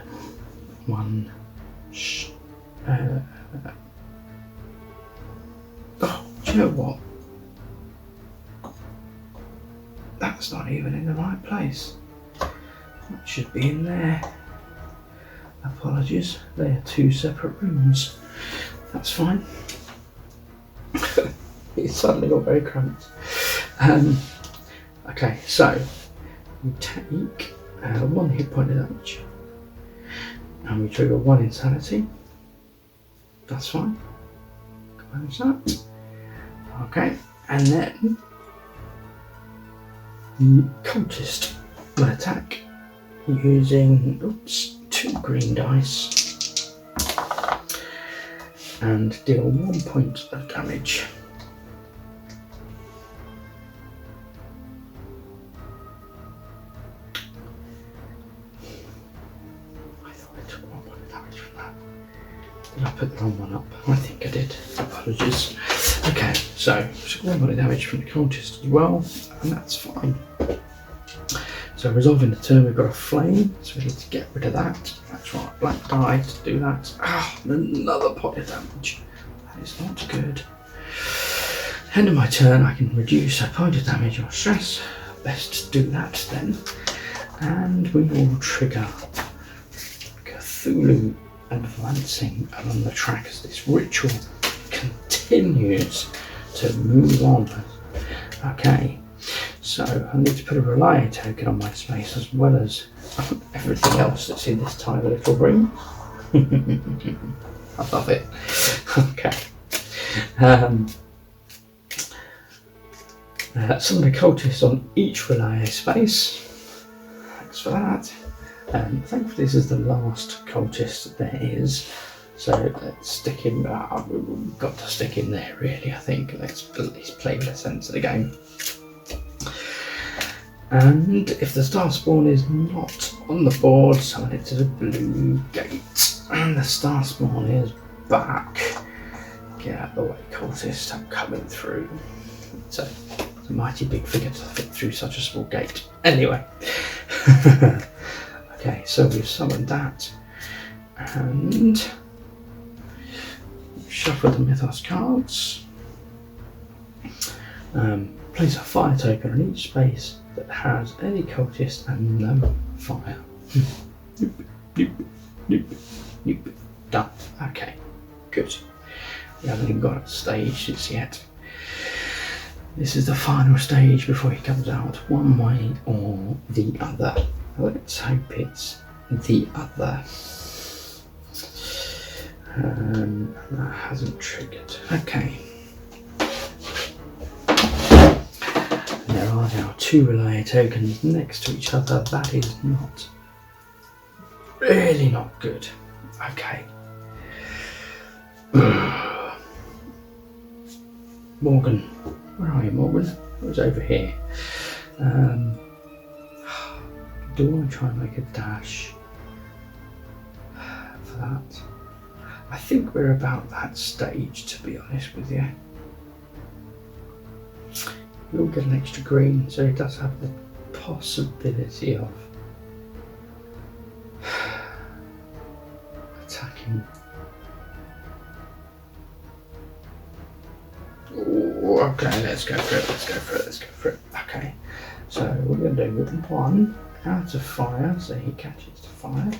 1 oh, do you know what? That's not even in the right place. That should be in there. Apologies, they are 2 separate rooms. That's fine. It suddenly got very cramped. Okay, so we take 1 hit point of damage, and we trigger 1 insanity. That's fine. Manage that. Okay, and then the cultist will attack using 2 green dice and deal 1 point of damage. I thought I took 1 point of damage from that. Did I put the wrong one up? I think I did. Apologies. Okay, so took 1 point of damage from the cultist as well, and that's fine. So resolving the turn, we've got a flame, so we need to get rid of that. That's right, black die to do that. Another point of damage. That is not good. End of my turn, I can reduce a point of damage or stress. Best do that then. And we will trigger Cthulhu advancing along the track as this ritual continues to move on. Okay. So I need to put a Rely token on my space as well as everything else that's in this tiny little room. I love it. Okay. Summon a cultist on each Rely space. Thanks for that. Thankfully this is the last cultist there is. So let's stick him, we've got to stick him there really, I think. Let's at least play with a sense of the game. And if the star spawn is not on the board, summon it to the blue gate. And the star spawn is back. Get out of the way, cultist, I'm coming through. So it's a mighty big figure to fit through such a small gate. Anyway. Okay, so we've summoned that and shuffle the Mythos cards. Place a fire token on each space that has any cultist and no fire. Done. Okay, good. We haven't even got stage just yet. This is the final stage before he comes out one way or the other. Let's hope it's the other. That hasn't triggered. Okay. There are now 2 relay tokens next to each other. That is really not good. Okay. Morgan. Where are you, Morgan? Who's over here? Do I want to try and make a dash for that? I think we're about that stage, to be honest with you. We'll get an extra green, so it does have the possibility of attacking. Ooh, okay, let's go for it. Okay, so we're going to do with 1 out of fire, so he catches the fire.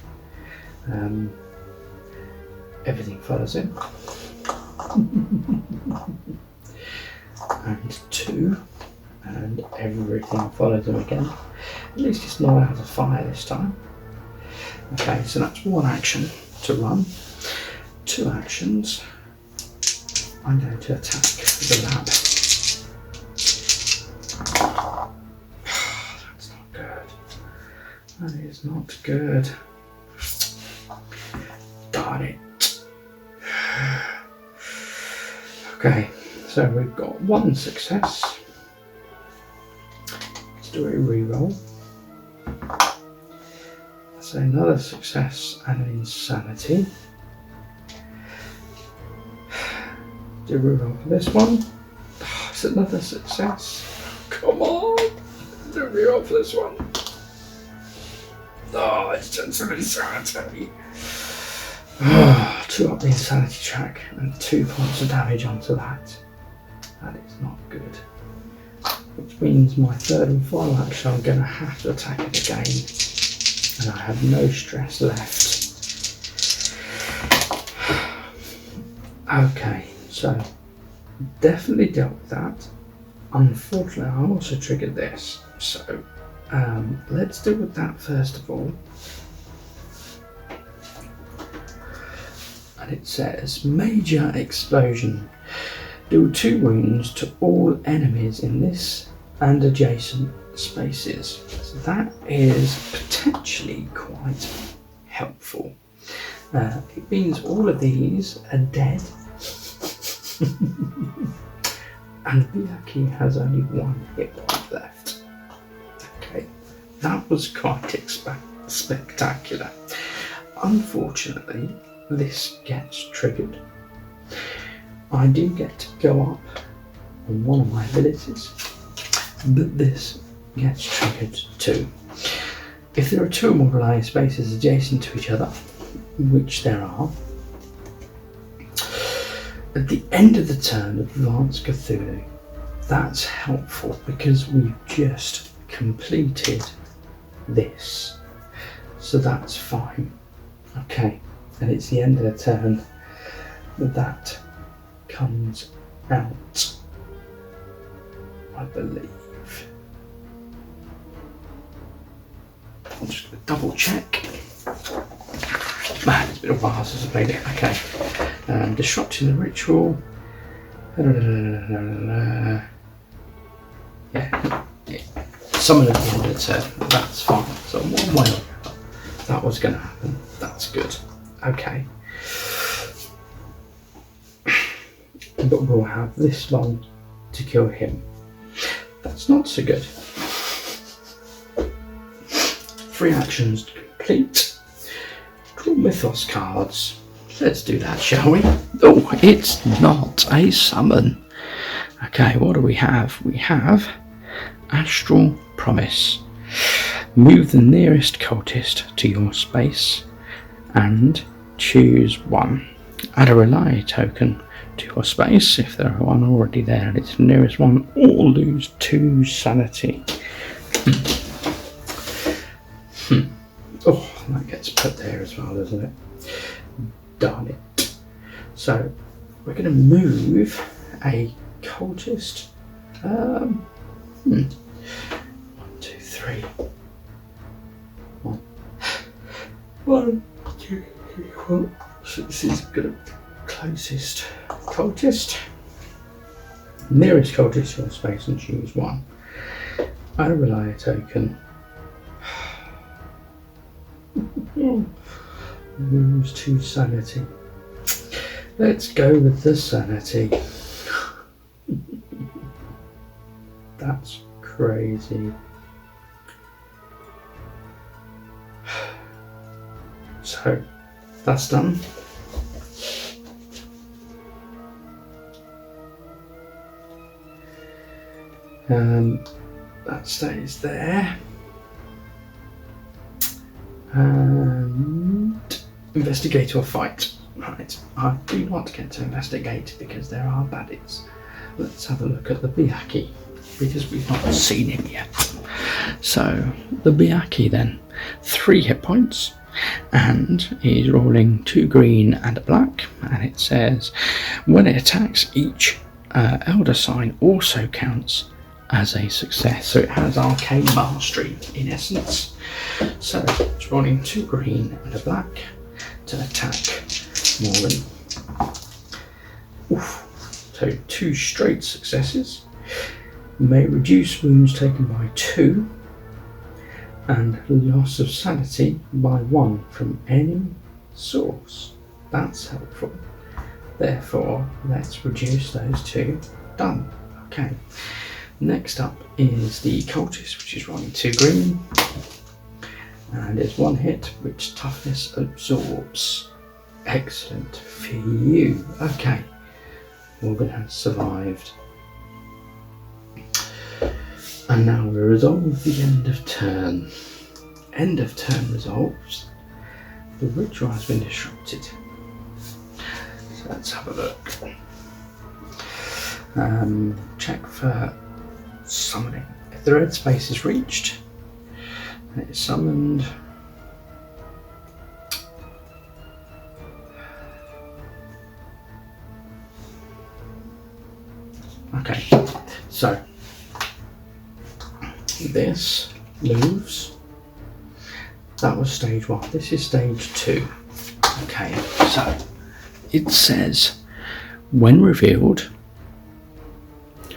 Everything follows him. And 2, and everything follows him again. At least it's not out of fire this time. Okay, so that's 1 action to run. 2 actions. I'm going to attack the lab. That's not good. That is not good. Darn it. Okay, so we've got 1 success. Let's do a reroll. So another success and an insanity. Do a reroll for this one. Oh, it's another success. Come on! Do a reroll for this one. Oh, it's just an insanity. 2 up the insanity track and 2 points of damage onto that. That is not good. Which means my 3rd and final action, I'm going to have to attack it again. And I have no stress left. Okay, so definitely dealt with that. Unfortunately, I also triggered this. So let's deal with that first of all. And it says, major explosion. Do 2 wounds to all enemies in this and adjacent spaces. So that is potentially quite helpful. It means all of these are dead. And Biaki has only 1 hit point left. Okay, that was quite spectacular. Unfortunately, this gets triggered. I do get to go up on one of my abilities, but this gets triggered too. If there are 2 or more relay spaces adjacent to each other, which there are, at the end of the turn of Advanced Cthulhu, that's helpful because we've just completed this, so that's fine. Okay, and it's the end of the turn that comes out, I believe. I'm just going to double check. Man, it's been a while since I played it. Okay, disrupting the ritual. Yeah. Summon at the end of the turn. That's fine. So one way or the other, that was going to happen. That's good. Okay. But we'll have this long to kill him. That's not so good. 3 actions to complete. Draw Mythos cards. Let's do that, shall we? Oh, it's not a summon. Okay, what do we have? We have Astral Promise. Move the nearest cultist to your space and choose one. Add a rely token to your space if there are one already there and it's the nearest one, or lose 2 sanity. Oh, that gets put there as well, doesn't it? Darn it. So we're going to move a cultist. 1, 2, 3. 1, 2, 3, 4. So this is going to closest cultist. Nearest cultist to your space and choose one. Add a rely token. Lose 2 sanity. Let's go with the sanity. That's crazy. So that's done. That stays there. And investigate or fight. Right, I do want to get to investigate because there are baddies. Let's have a look at the Biaki because we've not seen him yet. So the Biaki then, 3 hit points, and he's rolling 2 green and a black, and it says when it attacks, each elder sign also counts as a success. So it has arcane mastery in essence. So it's rolling 2 green and a black to attack Morgan. So 2 straight successes. May reduce wounds taken by 2 and loss of sanity by 1 from any source. That's helpful. Therefore, let's reduce those 2. Done. Okay. Next up is the cultist, which is rolling 2 green. And it's 1 hit, which toughness absorbs. Excellent for you. Okay. Morgan has survived. And now we resolve the end of turn. End of turn resolves. The ritual has been disrupted. So let's have a look. Check for summoning. If the red space is reached, it is summoned. Okay, so this moves. That was stage 1. This is stage 2. Okay, so it says when revealed.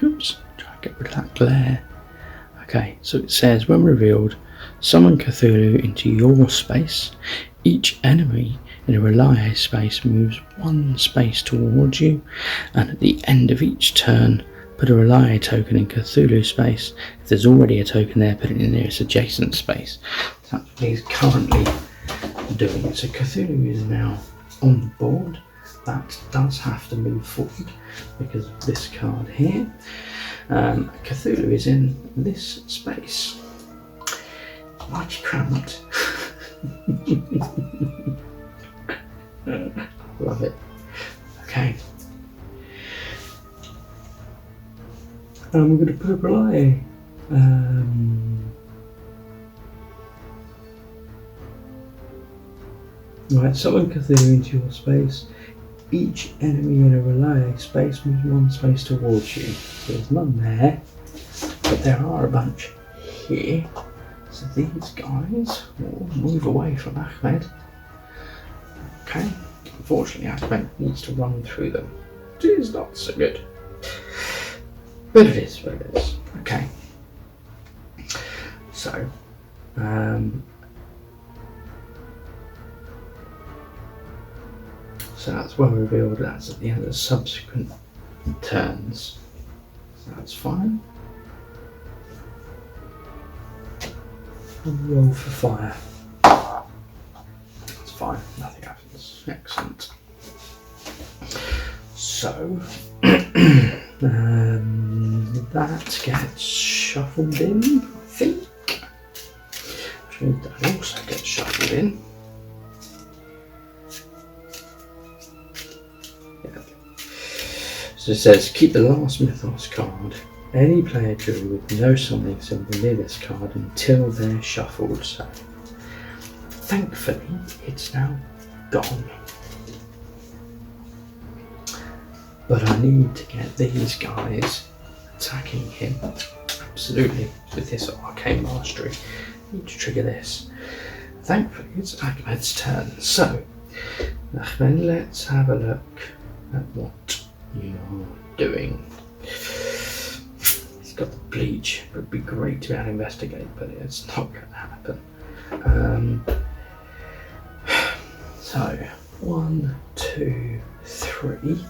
Oops, try to get rid of that glare. Okay, so it says when revealed, summon Cthulhu into your space. Each enemy in a rely space moves 1 space towards you, and at the end of each turn, put a rely token in Cthulhu space. If there's already a token there, put it in the nearest adjacent space. That's what he's currently doing. So Cthulhu is now on the board. That does have to move forward because of this card here. Cthulhu is in this space. Mighty cramped. Love it. Okay. We're going to put a rely. Right, summon Cthulhu into your space. Each enemy in a rely space moves 1 space towards you. So there's none there, but there are a bunch here. So these guys will move away from Ahmed. Okay, unfortunately Ahmed needs to run through them. It is not so good. But it is what it is. Okay. So, so that's well revealed. That's at the end of the subsequent turns. So that's fine. Roll for fire. That's fine. Nothing happens. Excellent. So. That gets shuffled in, I think. means that also gets shuffled in. Yeah. So it says, keep the last mythos card. Any player drew with no summoning symbol near this card until they're shuffled. So, thankfully, it's now gone. But I need to get these guys attacking him. Absolutely, with this arcane mastery. I need to trigger this. Thankfully, it's Ahmed's turn. So, Ahmed, let's have a look at what you are doing. He's got the bleach. It would be great to be able to investigate, but it's not going to happen. So, 1, 2, 3.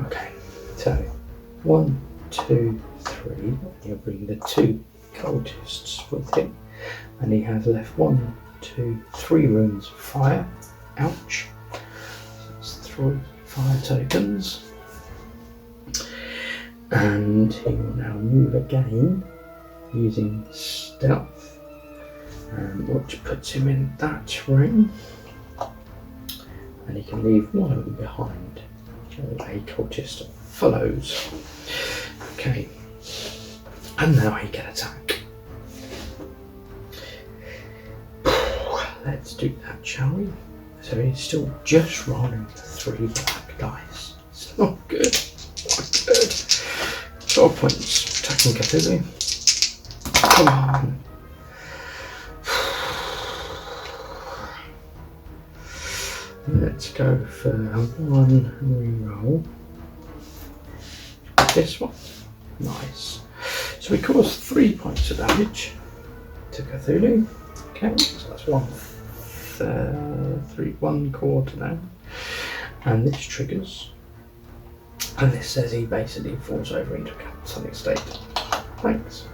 Okay, so 1, 2, 3. He'll bring the 2 cultists with him, and he has left 1, 2, 3 runes of fire. Ouch. So that's 3 fire tokens. And he will now move again using stealth, which puts him in that ring, and he can leave one of them behind. A cultist follows. Okay, and now he can attack. Let's do that, shall we? So he's still just rolling the 3 black dice. It's not good. Not good. 12 points. Attacking Cthulhu. Come on. Let's go for 1 reroll. This one. Nice. So we cause 3 points of damage to Cthulhu. Okay, so that's 1 quarter now. And this triggers. And this says he basically falls over into a catatonic state. Thanks.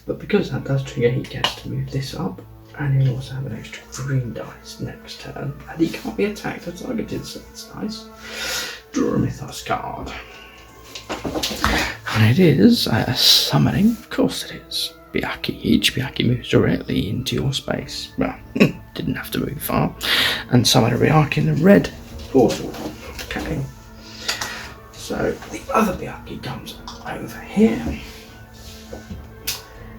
But because that does trigger, he gets to move this up. And he'll also have an extra green dice next turn. And he can't be attacked or targeted, so that's nice. Draw a mythos card. And it is a summoning, of course it is. Byakhee. Each Byakhee moves directly into your space. Well, didn't have to move far. And summon a Byakhee in the red portal. Okay. So the other Byakhee comes over here.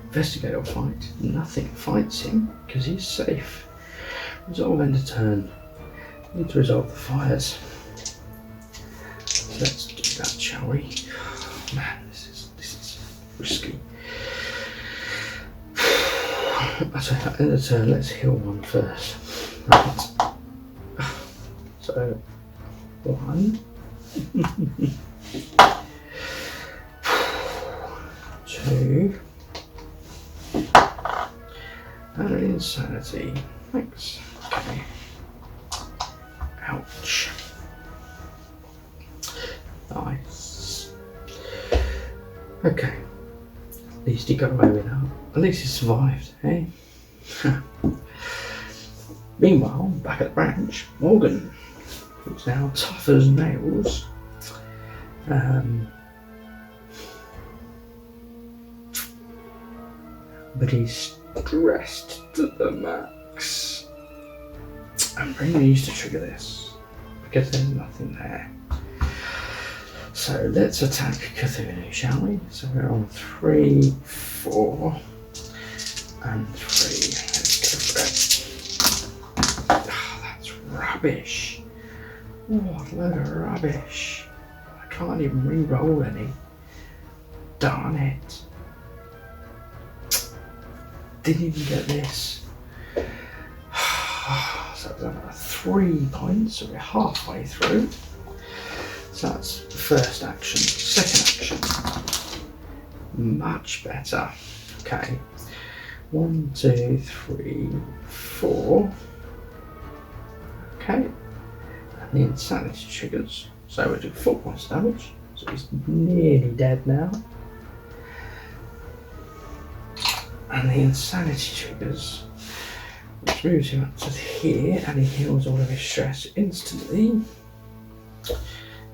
Investigate or fight. Nothing fights him because he's safe. Resolve end of turn. Need to resolve the fires. So let's do that, shall we? Oh, man, this is risky. So end of turn, let's heal one first. Right. So 1. 2. And an insanity. Thanks. Okay. Ouch. Nice. Okay. At least he got away with that. At least he survived, eh? Meanwhile, back at the branch, Morgan, who's now tough as nails. But he's stressed to the max. I'm really used to trigger this because there's nothing there. So let's attack Cthulhu, shall we? So we're on 3, 4, and 3. Let's go for it. Oh, that's rubbish. What a load of rubbish. I can't even re-roll any. Darn it. Didn't even get this. So that's another 3 points, so we're halfway through. So that's the first action. Second action. Much better. Okay. 1, 2, 3, 4. Okay. And the insanity triggers. So we'll do 4 points damage. So he's nearly dead now. And the insanity triggers which moves him up to here, and he heals all of his stress instantly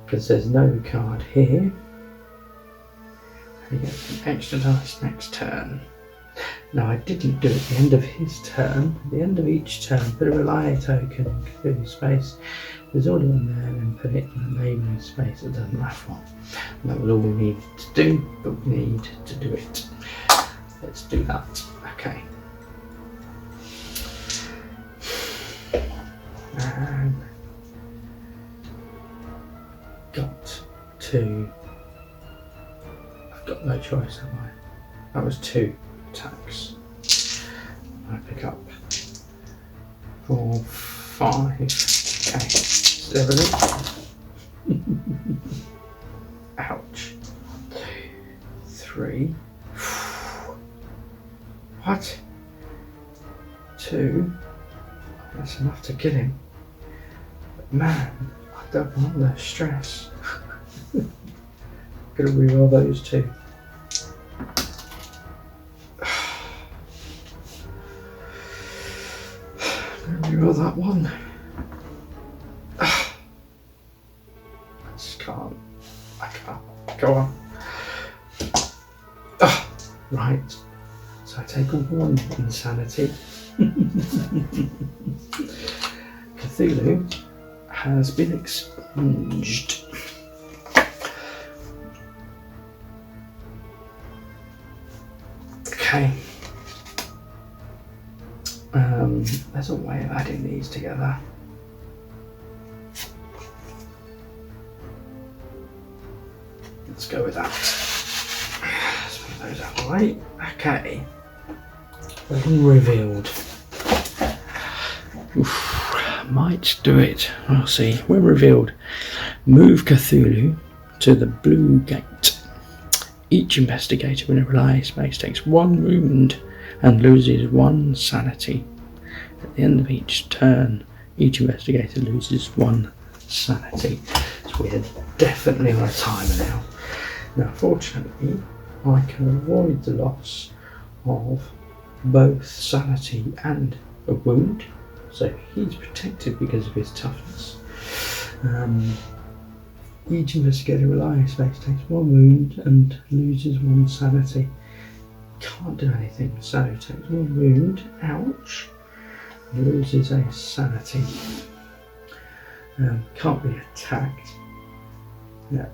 because there's no card here. And he gets an extra dice next turn. Now, I didn't do it at the end of his turn. At the end of each turn, put a rely token in Cthulhu space. There's already one there, and then put it in the neighbouring space that doesn't have one. And that was all we needed to do, but we need to do it. Let's do that. Okay. And I've got no choice, have I? That was 2 attacks. I pick up 4, 5. Okay, 7. Ouch. 3. What? 2. That's enough to kill him. But man, I don't want the stress. Gonna reroll those 2. Reroll that one. I just can't. I can't. Go on. Right. So I take 1 insanity. Cthulhu has been expunged. Okay. There's a way of adding these together. Let's go with that. Let's put those out of the way. Okay. When revealed. Oof, might do it. We'll see. When revealed, move Cthulhu to the blue gate. Each investigator in a relay space takes 1 wound and loses 1 sanity. At the end of each turn, each investigator loses 1 sanity. So we're definitely on a timer now. Now, fortunately, I can avoid the loss of both sanity and a wound, so he's protected because of his toughness. Each investigator relies space takes 1 wound and loses 1 sanity. Can't do anything, so takes 1 wound, ouch, loses a sanity. Can't be attacked. Yep.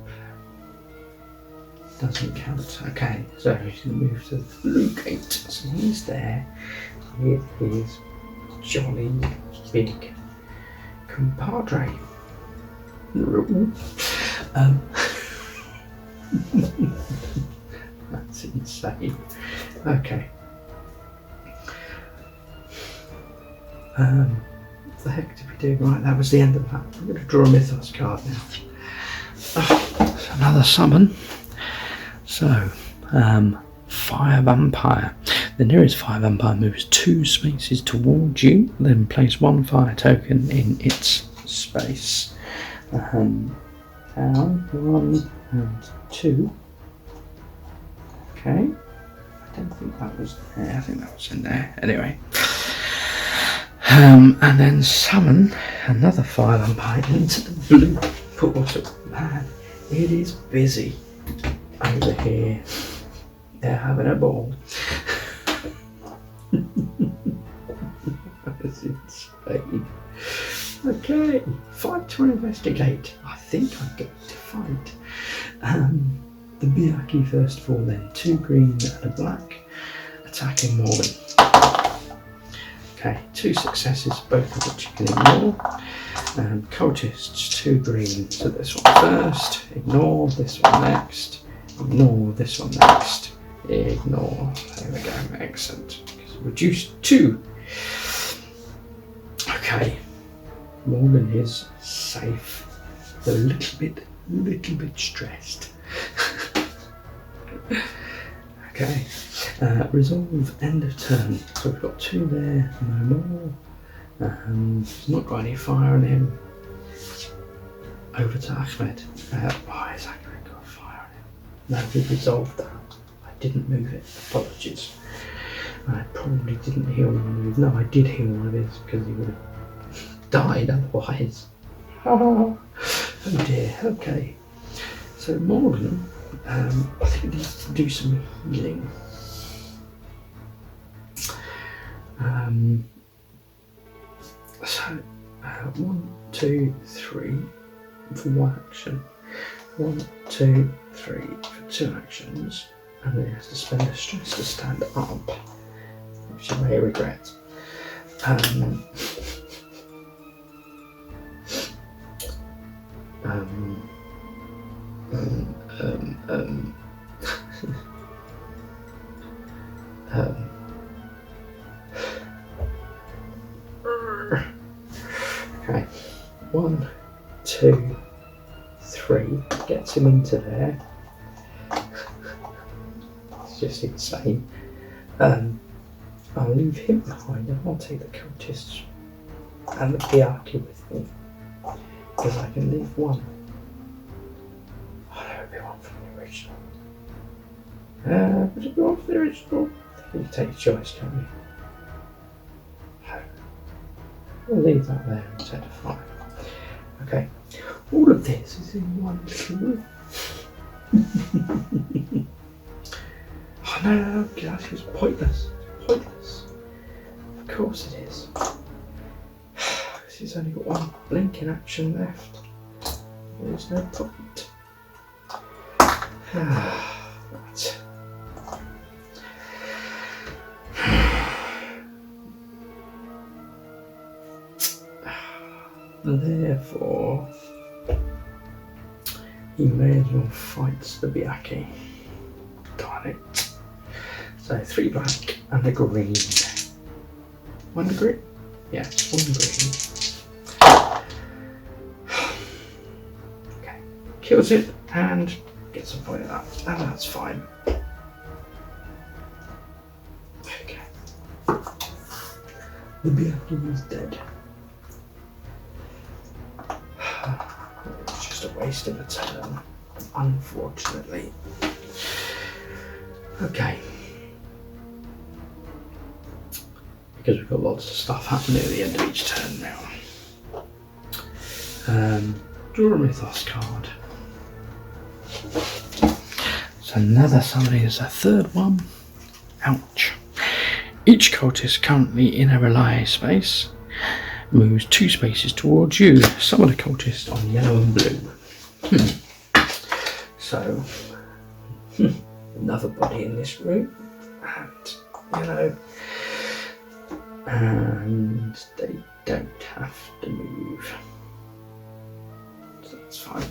Doesn't count. Okay, so he's going to move to the blue gate. So he's there with his jolly big compadre. That's insane. Okay. What the heck did we do? Right, that was the end of that. I'm going to draw a Mythos card now. Another summon. So, Fire Vampire. The nearest Fire Vampire moves 2 spaces towards you, then place 1 fire token in its space. Down 1 and 2. Okay. I don't think that was there. I think that was in there. Anyway. And then summon another Fire Vampire into the blue portal. Man, it is busy over here. They're having a ball. That's insane. Okay, fight to investigate. I think I'm going to fight. The Byakhee first of all, then 2 green and a black, attacking Morgan. Okay, 2 successes, both of which you can ignore. Cultists, 2 green, so this one first, ignore this one next, ignore this one next, ignore. There we go, excellent. Reduced 2. Okay, Morgan is safe. A little bit stressed. Okay, resolve end of turn. So we've got 2 there, no more. He's not got any fire on him. Over to Ahmed. Why is Ahmed got fire on him? No, we resolved that. I didn't move it. Apologies. I probably didn't heal one of his. No, I did heal one of his because he would have died otherwise. Oh dear, okay. So Morgan, I think he needs to do some healing. So 1, 2, 3 for one action. 1, 2, 3 for 2 actions, and then he has to spend a stress to stand up, which you may regret. Okay, 1, 2, 3 gets him into there. It's just insane. I'll leave him behind and I'll take the cultists and the Piarki with me, because I can leave one. Oh, there would be one from the original. Would it be one from the original? You can take your choice, can't you? We'll leave that there instead of 5. Okay, all of this is in one little room. Oh no, gosh, it's pointless. It's pointless. Of course it is. He's only got one blinking action left. There's no point. Right. Therefore, he may as well fight the Biaki. Darn it. So 3 black and a green. 1 green? Yeah, 1 green. Okay, kills it and gets a point of that, and that's fine. Okay. The Biaki is dead. It's just a waste of a turn, unfortunately. Okay. Because we've got lots of stuff happening at the end of each turn now. Draw a Mythos card. So another somebody is a 3rd one. Ouch. Each cultist currently in a relay space moves 2 spaces towards you. Summon a cultist on yellow and blue. So, another body in this room, and yellow, and they don't have to move. So that's fine.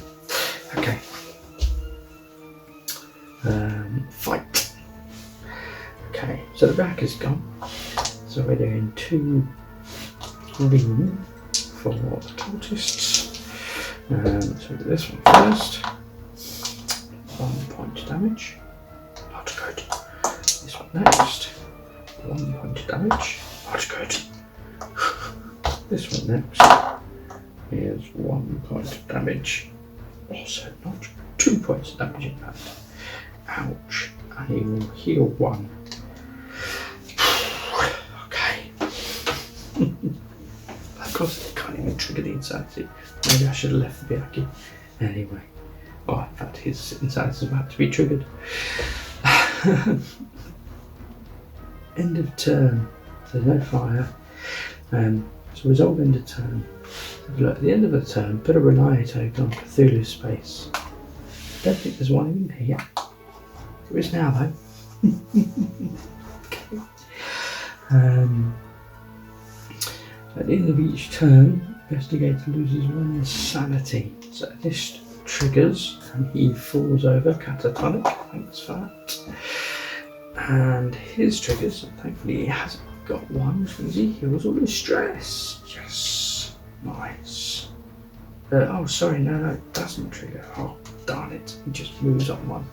Okay. Fight. Okay, so the back is gone. So we're doing 2 green for the cultists. So we do this one first. 1 point damage. Not good. This one next. 1 point damage. Not good. This one next. Here's 1 point of damage. Also not 2 points of damage in fact. Ouch. And he will heal 1. Okay. Of course, they can't even trigger the insanity. Maybe I should have left the Biaki. Anyway. Oh, in fact, his insanity is about to be triggered. End of turn. There's no fire. So resolve end of turn. Have a look. At the end of the turn, put a Renai token on Cthulhu space. Don't think there's one in here yet. There is now, though. Okay. At the end of each turn, investigator loses 1 sanity. So this triggers and he falls over catatonic. Thanks for that. And his triggers, and thankfully he hasn't got 1, which means he heals all his stress. Yes. Nice. Oh, sorry, no, it doesn't trigger. Oh, darn it. He just moves on 1.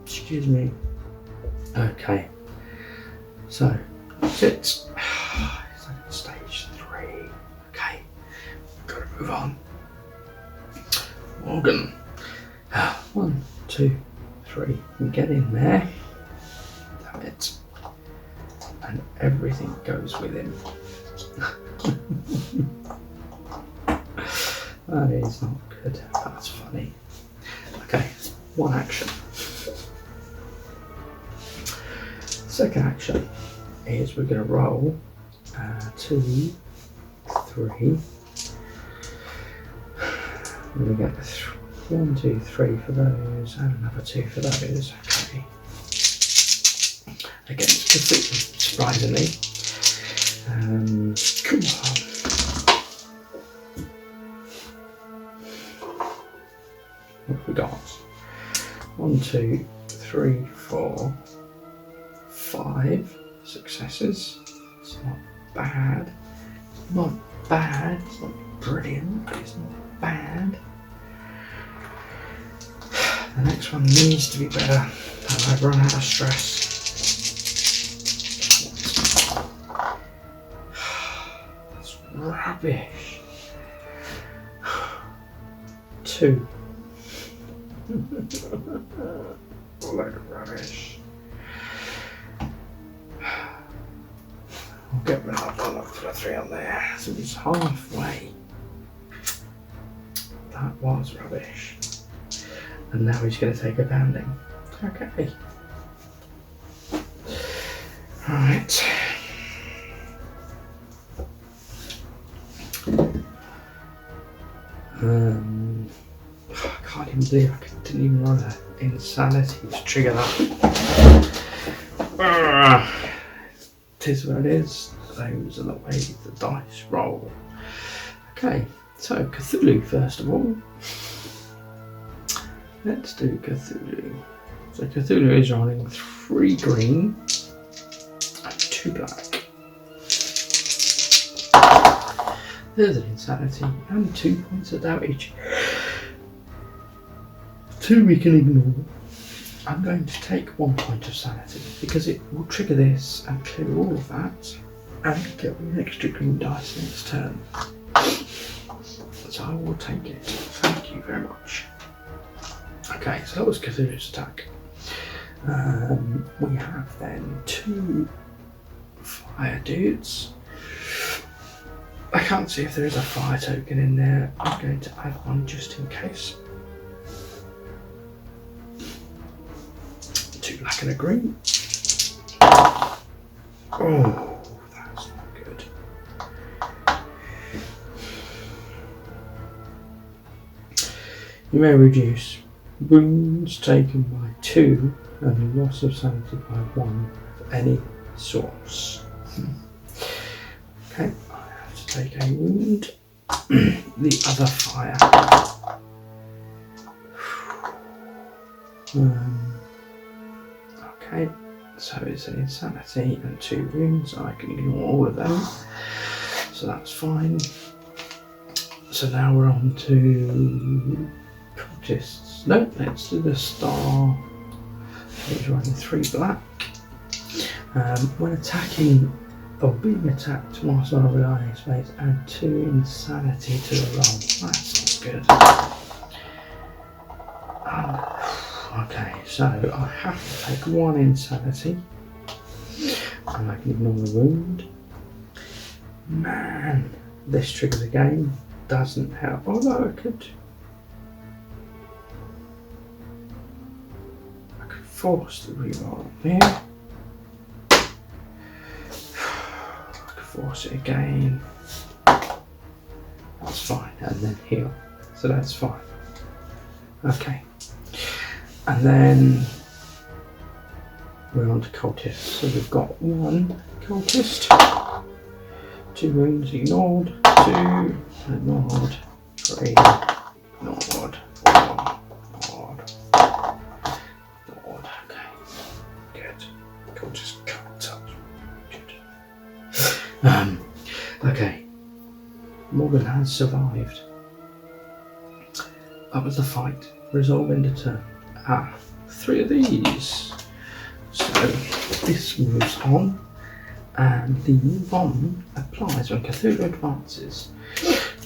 Excuse me. Okay. So, that's it. It's like stage 3. Okay. Gotta move on. Morgan. 1, 2, 3. We get in there. it. And everything goes with him. That is not good. That's funny. Okay, one action. Second action is we're going to roll 2, 3. And we get 1, 2, 3 for those, and another 2 for those. Okay. Against Cthulhu, surprisingly. Come on. What have we got? 1, 2, 3, 4, 5 successes. It's not bad. Not bad. It's not brilliant, but it's not bad. The next one needs to be better, and I've run out of stress. That's rubbish. 2. Load of rubbish. I'll get rid of one, I'll put a 3 on there, so it's halfway. That was rubbish. And now he's going to take a pounding. Okay. Right. I can't even believe I didn't even roll an insanity to trigger that. It is what it is. Those are the way the dice roll. Okay, so Cthulhu first of all. Let's do Cthulhu. So Cthulhu is rolling 3 green and 2 black. There's an insanity and 2 points of damage. 2 we can ignore. I'm going to take 1 point of sanity because it will trigger this and clear all of that and get me an extra green dice next turn. So I will take it. Thank you very much. Okay, so that was Cthulhu's attack. We have then 2 fire dudes. I can't see if there is a fire token in there. I'm going to add one just in case. 2 black and a green. Oh, that's not good. You may reduce wounds taken by 2 and loss of sanity by 1 of any source. Okay, I have to take a wound. The other fire. Okay, so it's an insanity and 2 wounds. I can ignore all of them, so that's fine. So now we're on to cultists. No, let's do the star. He's running 3 black. When attacking or being attacked whilst on a relying space, add 2 insanity to the roll. That's not good. Okay, so I have to take 1 insanity. And I can ignore the wound. Man, this triggers again. Doesn't help. Although I could force the reroll here. I could force it again. That's fine, and then heal. So that's fine. Okay. And then we're on to cultists. So we've got 1 cultist, 2 wounds ignored, 2 ignored, 3 ignored, 4 ignored. Okay, good. Cultist can't touch. Good. Okay. Morgan has survived. That was the fight. Resolve into turn. 3 of these. So this moves on, and the move on applies when Cthulhu advances.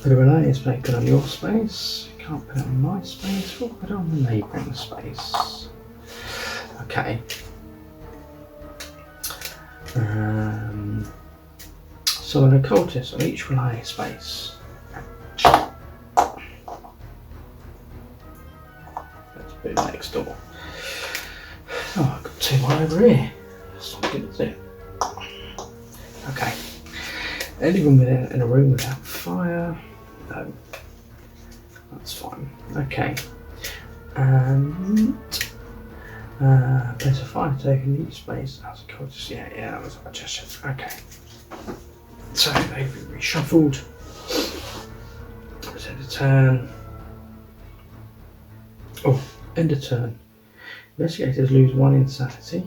Put a relay space, put on your space. Can't put it on my space. We'll put it on the neighbouring space. Okay. So an occultist on each relay space. Let's put it next door. Oh, I've got 2 more over here. That's not good, is it? Okay. Anyone in a room without fire? No. That's fine. Okay. And place a fire token in each space as a cultist. Yeah, that was what I just said. Okay. So they've been reshuffled. Let's end a turn. Oh, end a turn. Investigators lose 1 insanity.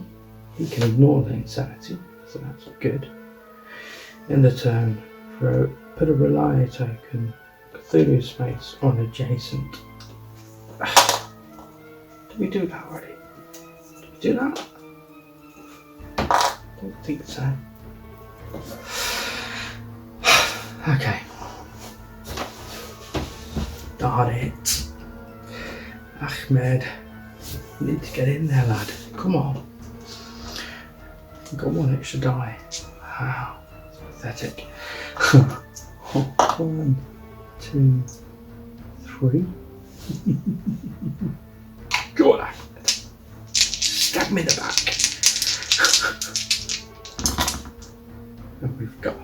He can ignore the insanity, so that's good. End a turn. Put a relay token Cthulhu space on adjacent. Did we do that already? Did we do that? Don't think so. Okay. Darn it. Ahmed, you need to get in there, lad. Come on. You've got 1 extra die. Wow, that's pathetic. 1, 2, 3. Go on, Ahmed. Stab me in the back. And we've got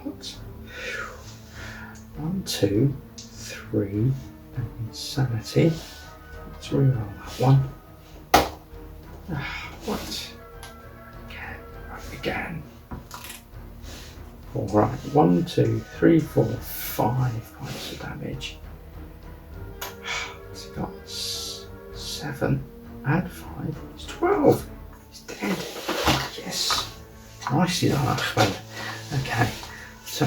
1, 2, 3, and insanity. Let's reroll that one. What? Again. Alright, 1, 2, 3, 4, 5 points of damage. It's got 7, add 5, it's 12. He's dead. Yes. Nicely done, Ahmed. Okay, so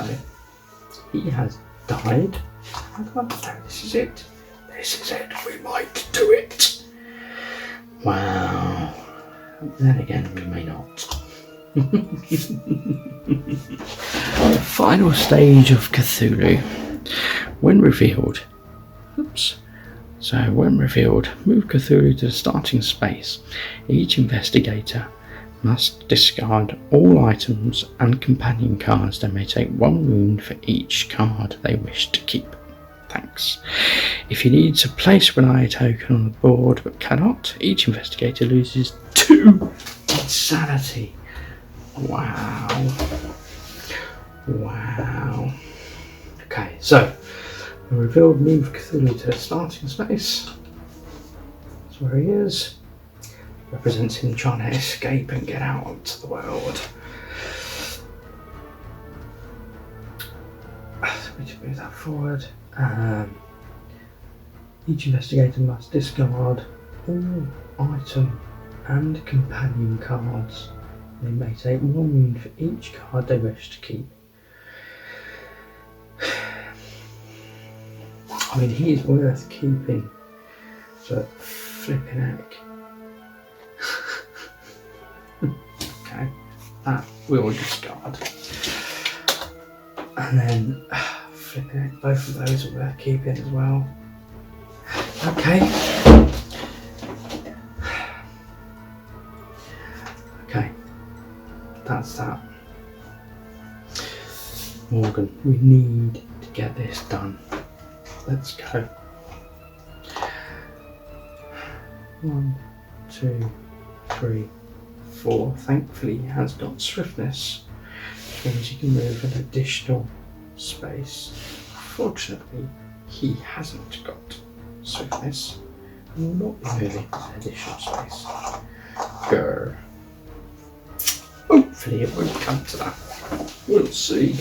he has died. This is it. This is it. We might do it. Wow. Then again, we may not. Final stage of Cthulhu. When revealed, when revealed, move Cthulhu to the starting space. Each investigator must discard all items and companion cards. They may take 1 wound for each card they wish to keep. Thanks. If you need to place a relay token on the board but cannot, each investigator loses 2 insanity. Wow. Okay, so the revealed move Cthulhu to the starting space. That's where he is. Represents him trying to escape and get out into the world. So we just move that forward. Each investigator must discard all item and companion cards. They may take 1 wound for each card they wish to keep. I mean, he is worth keeping, but flipping heck. Okay, that we'll discard. And then, flipping heck, both of those are worth keeping as well. Okay. Okay, that's that. Morgan, we need to get this done. Let's go. 1, 2, 3, 4. Thankfully he has got swiftness, which means he can move an additional space. Fortunately, he hasn't got swiftness and will not be moving an additional space. Grr. Hopefully it won't come to that. We'll see.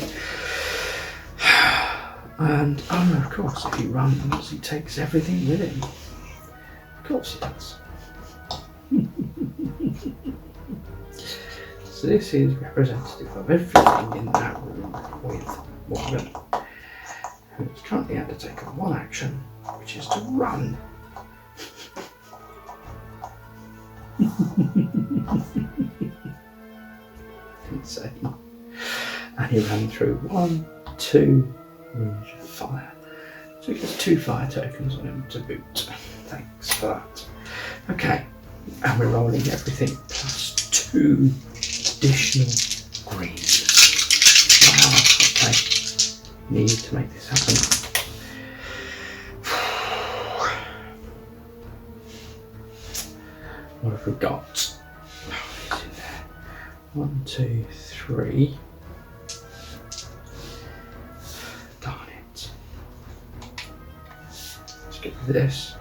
And, oh no, of course, if he runs, he takes everything with him. Of course he does. So this is representative of everything in that room with Morgan, who is currently undertaking 1 action, which is to run. Insane. And he ran through 1, 2 rooms of fire. So he gets 2 fire tokens on him to boot. Thanks for that. Okay, and we're rolling everything plus 2 additional green. Wow, okay. Need to make this happen. What have we got? Oh, it's in there. 1, 2, 3. Darn it. Let's get this.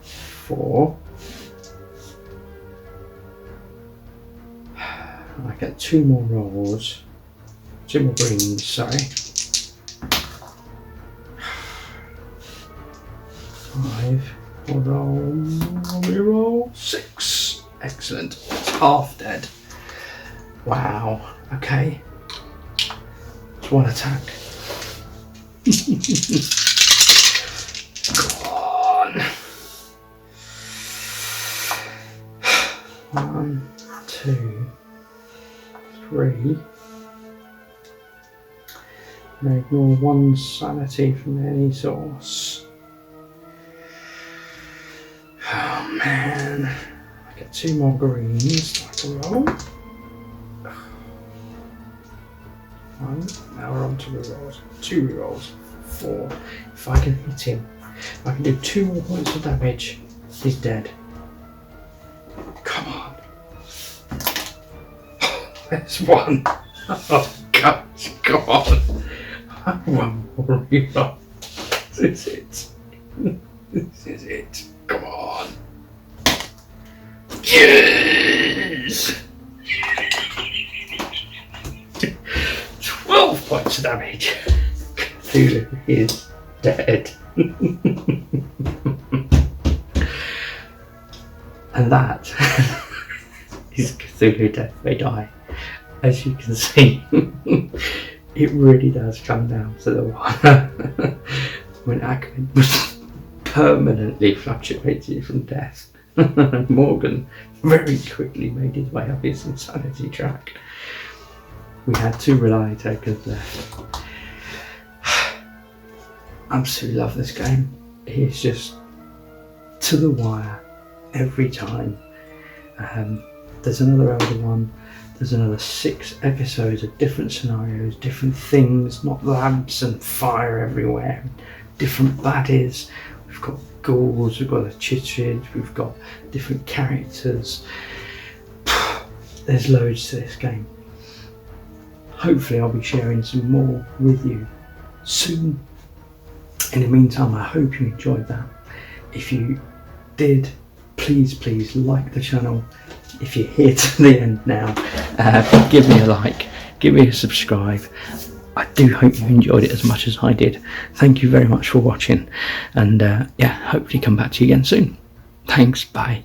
4. I get 2 more rolls. 2 more greens, sorry. 5. Roll 6. Excellent. It's half dead. Wow. Okay. It's 1 attack. Go on. 1, 2, 3. Now ignore 1 sanity from any source. Oh man, I get 2 more greens. I can roll. 1. Now we're on to rerolls. 2 rerolls. 4. If I can hit him, I can do 2 more points of damage. He's dead. Come on. There's 1. Oh gosh, come on. 1 more reroll. This is it. This is it. Come on. Yes! 12 points of damage. Cthulhu is dead. And that is Cthulhu Death May Die. As you can see, it really does come down to the one when Ahmed was permanently fluctuated from death. Morgan very quickly made his way up his insanity track. We had 2 rely tokens left. Absolutely love this game. It's just to the wire every time. There's another older one. There's another 6 episodes of different scenarios, different things, not lamps and fire everywhere, different baddies. We've got ghouls, we've got a chitrid, we've got different characters. There's loads to this game. Hopefully I'll be sharing some more with you soon. In the meantime, I hope you enjoyed that. If you did, please like the channel. If you're here to the end now, give me a like, give me a subscribe. I do hope you enjoyed it as much as I did. Thank you very much for watching, and yeah, hopefully come back to you again soon. Thanks, bye.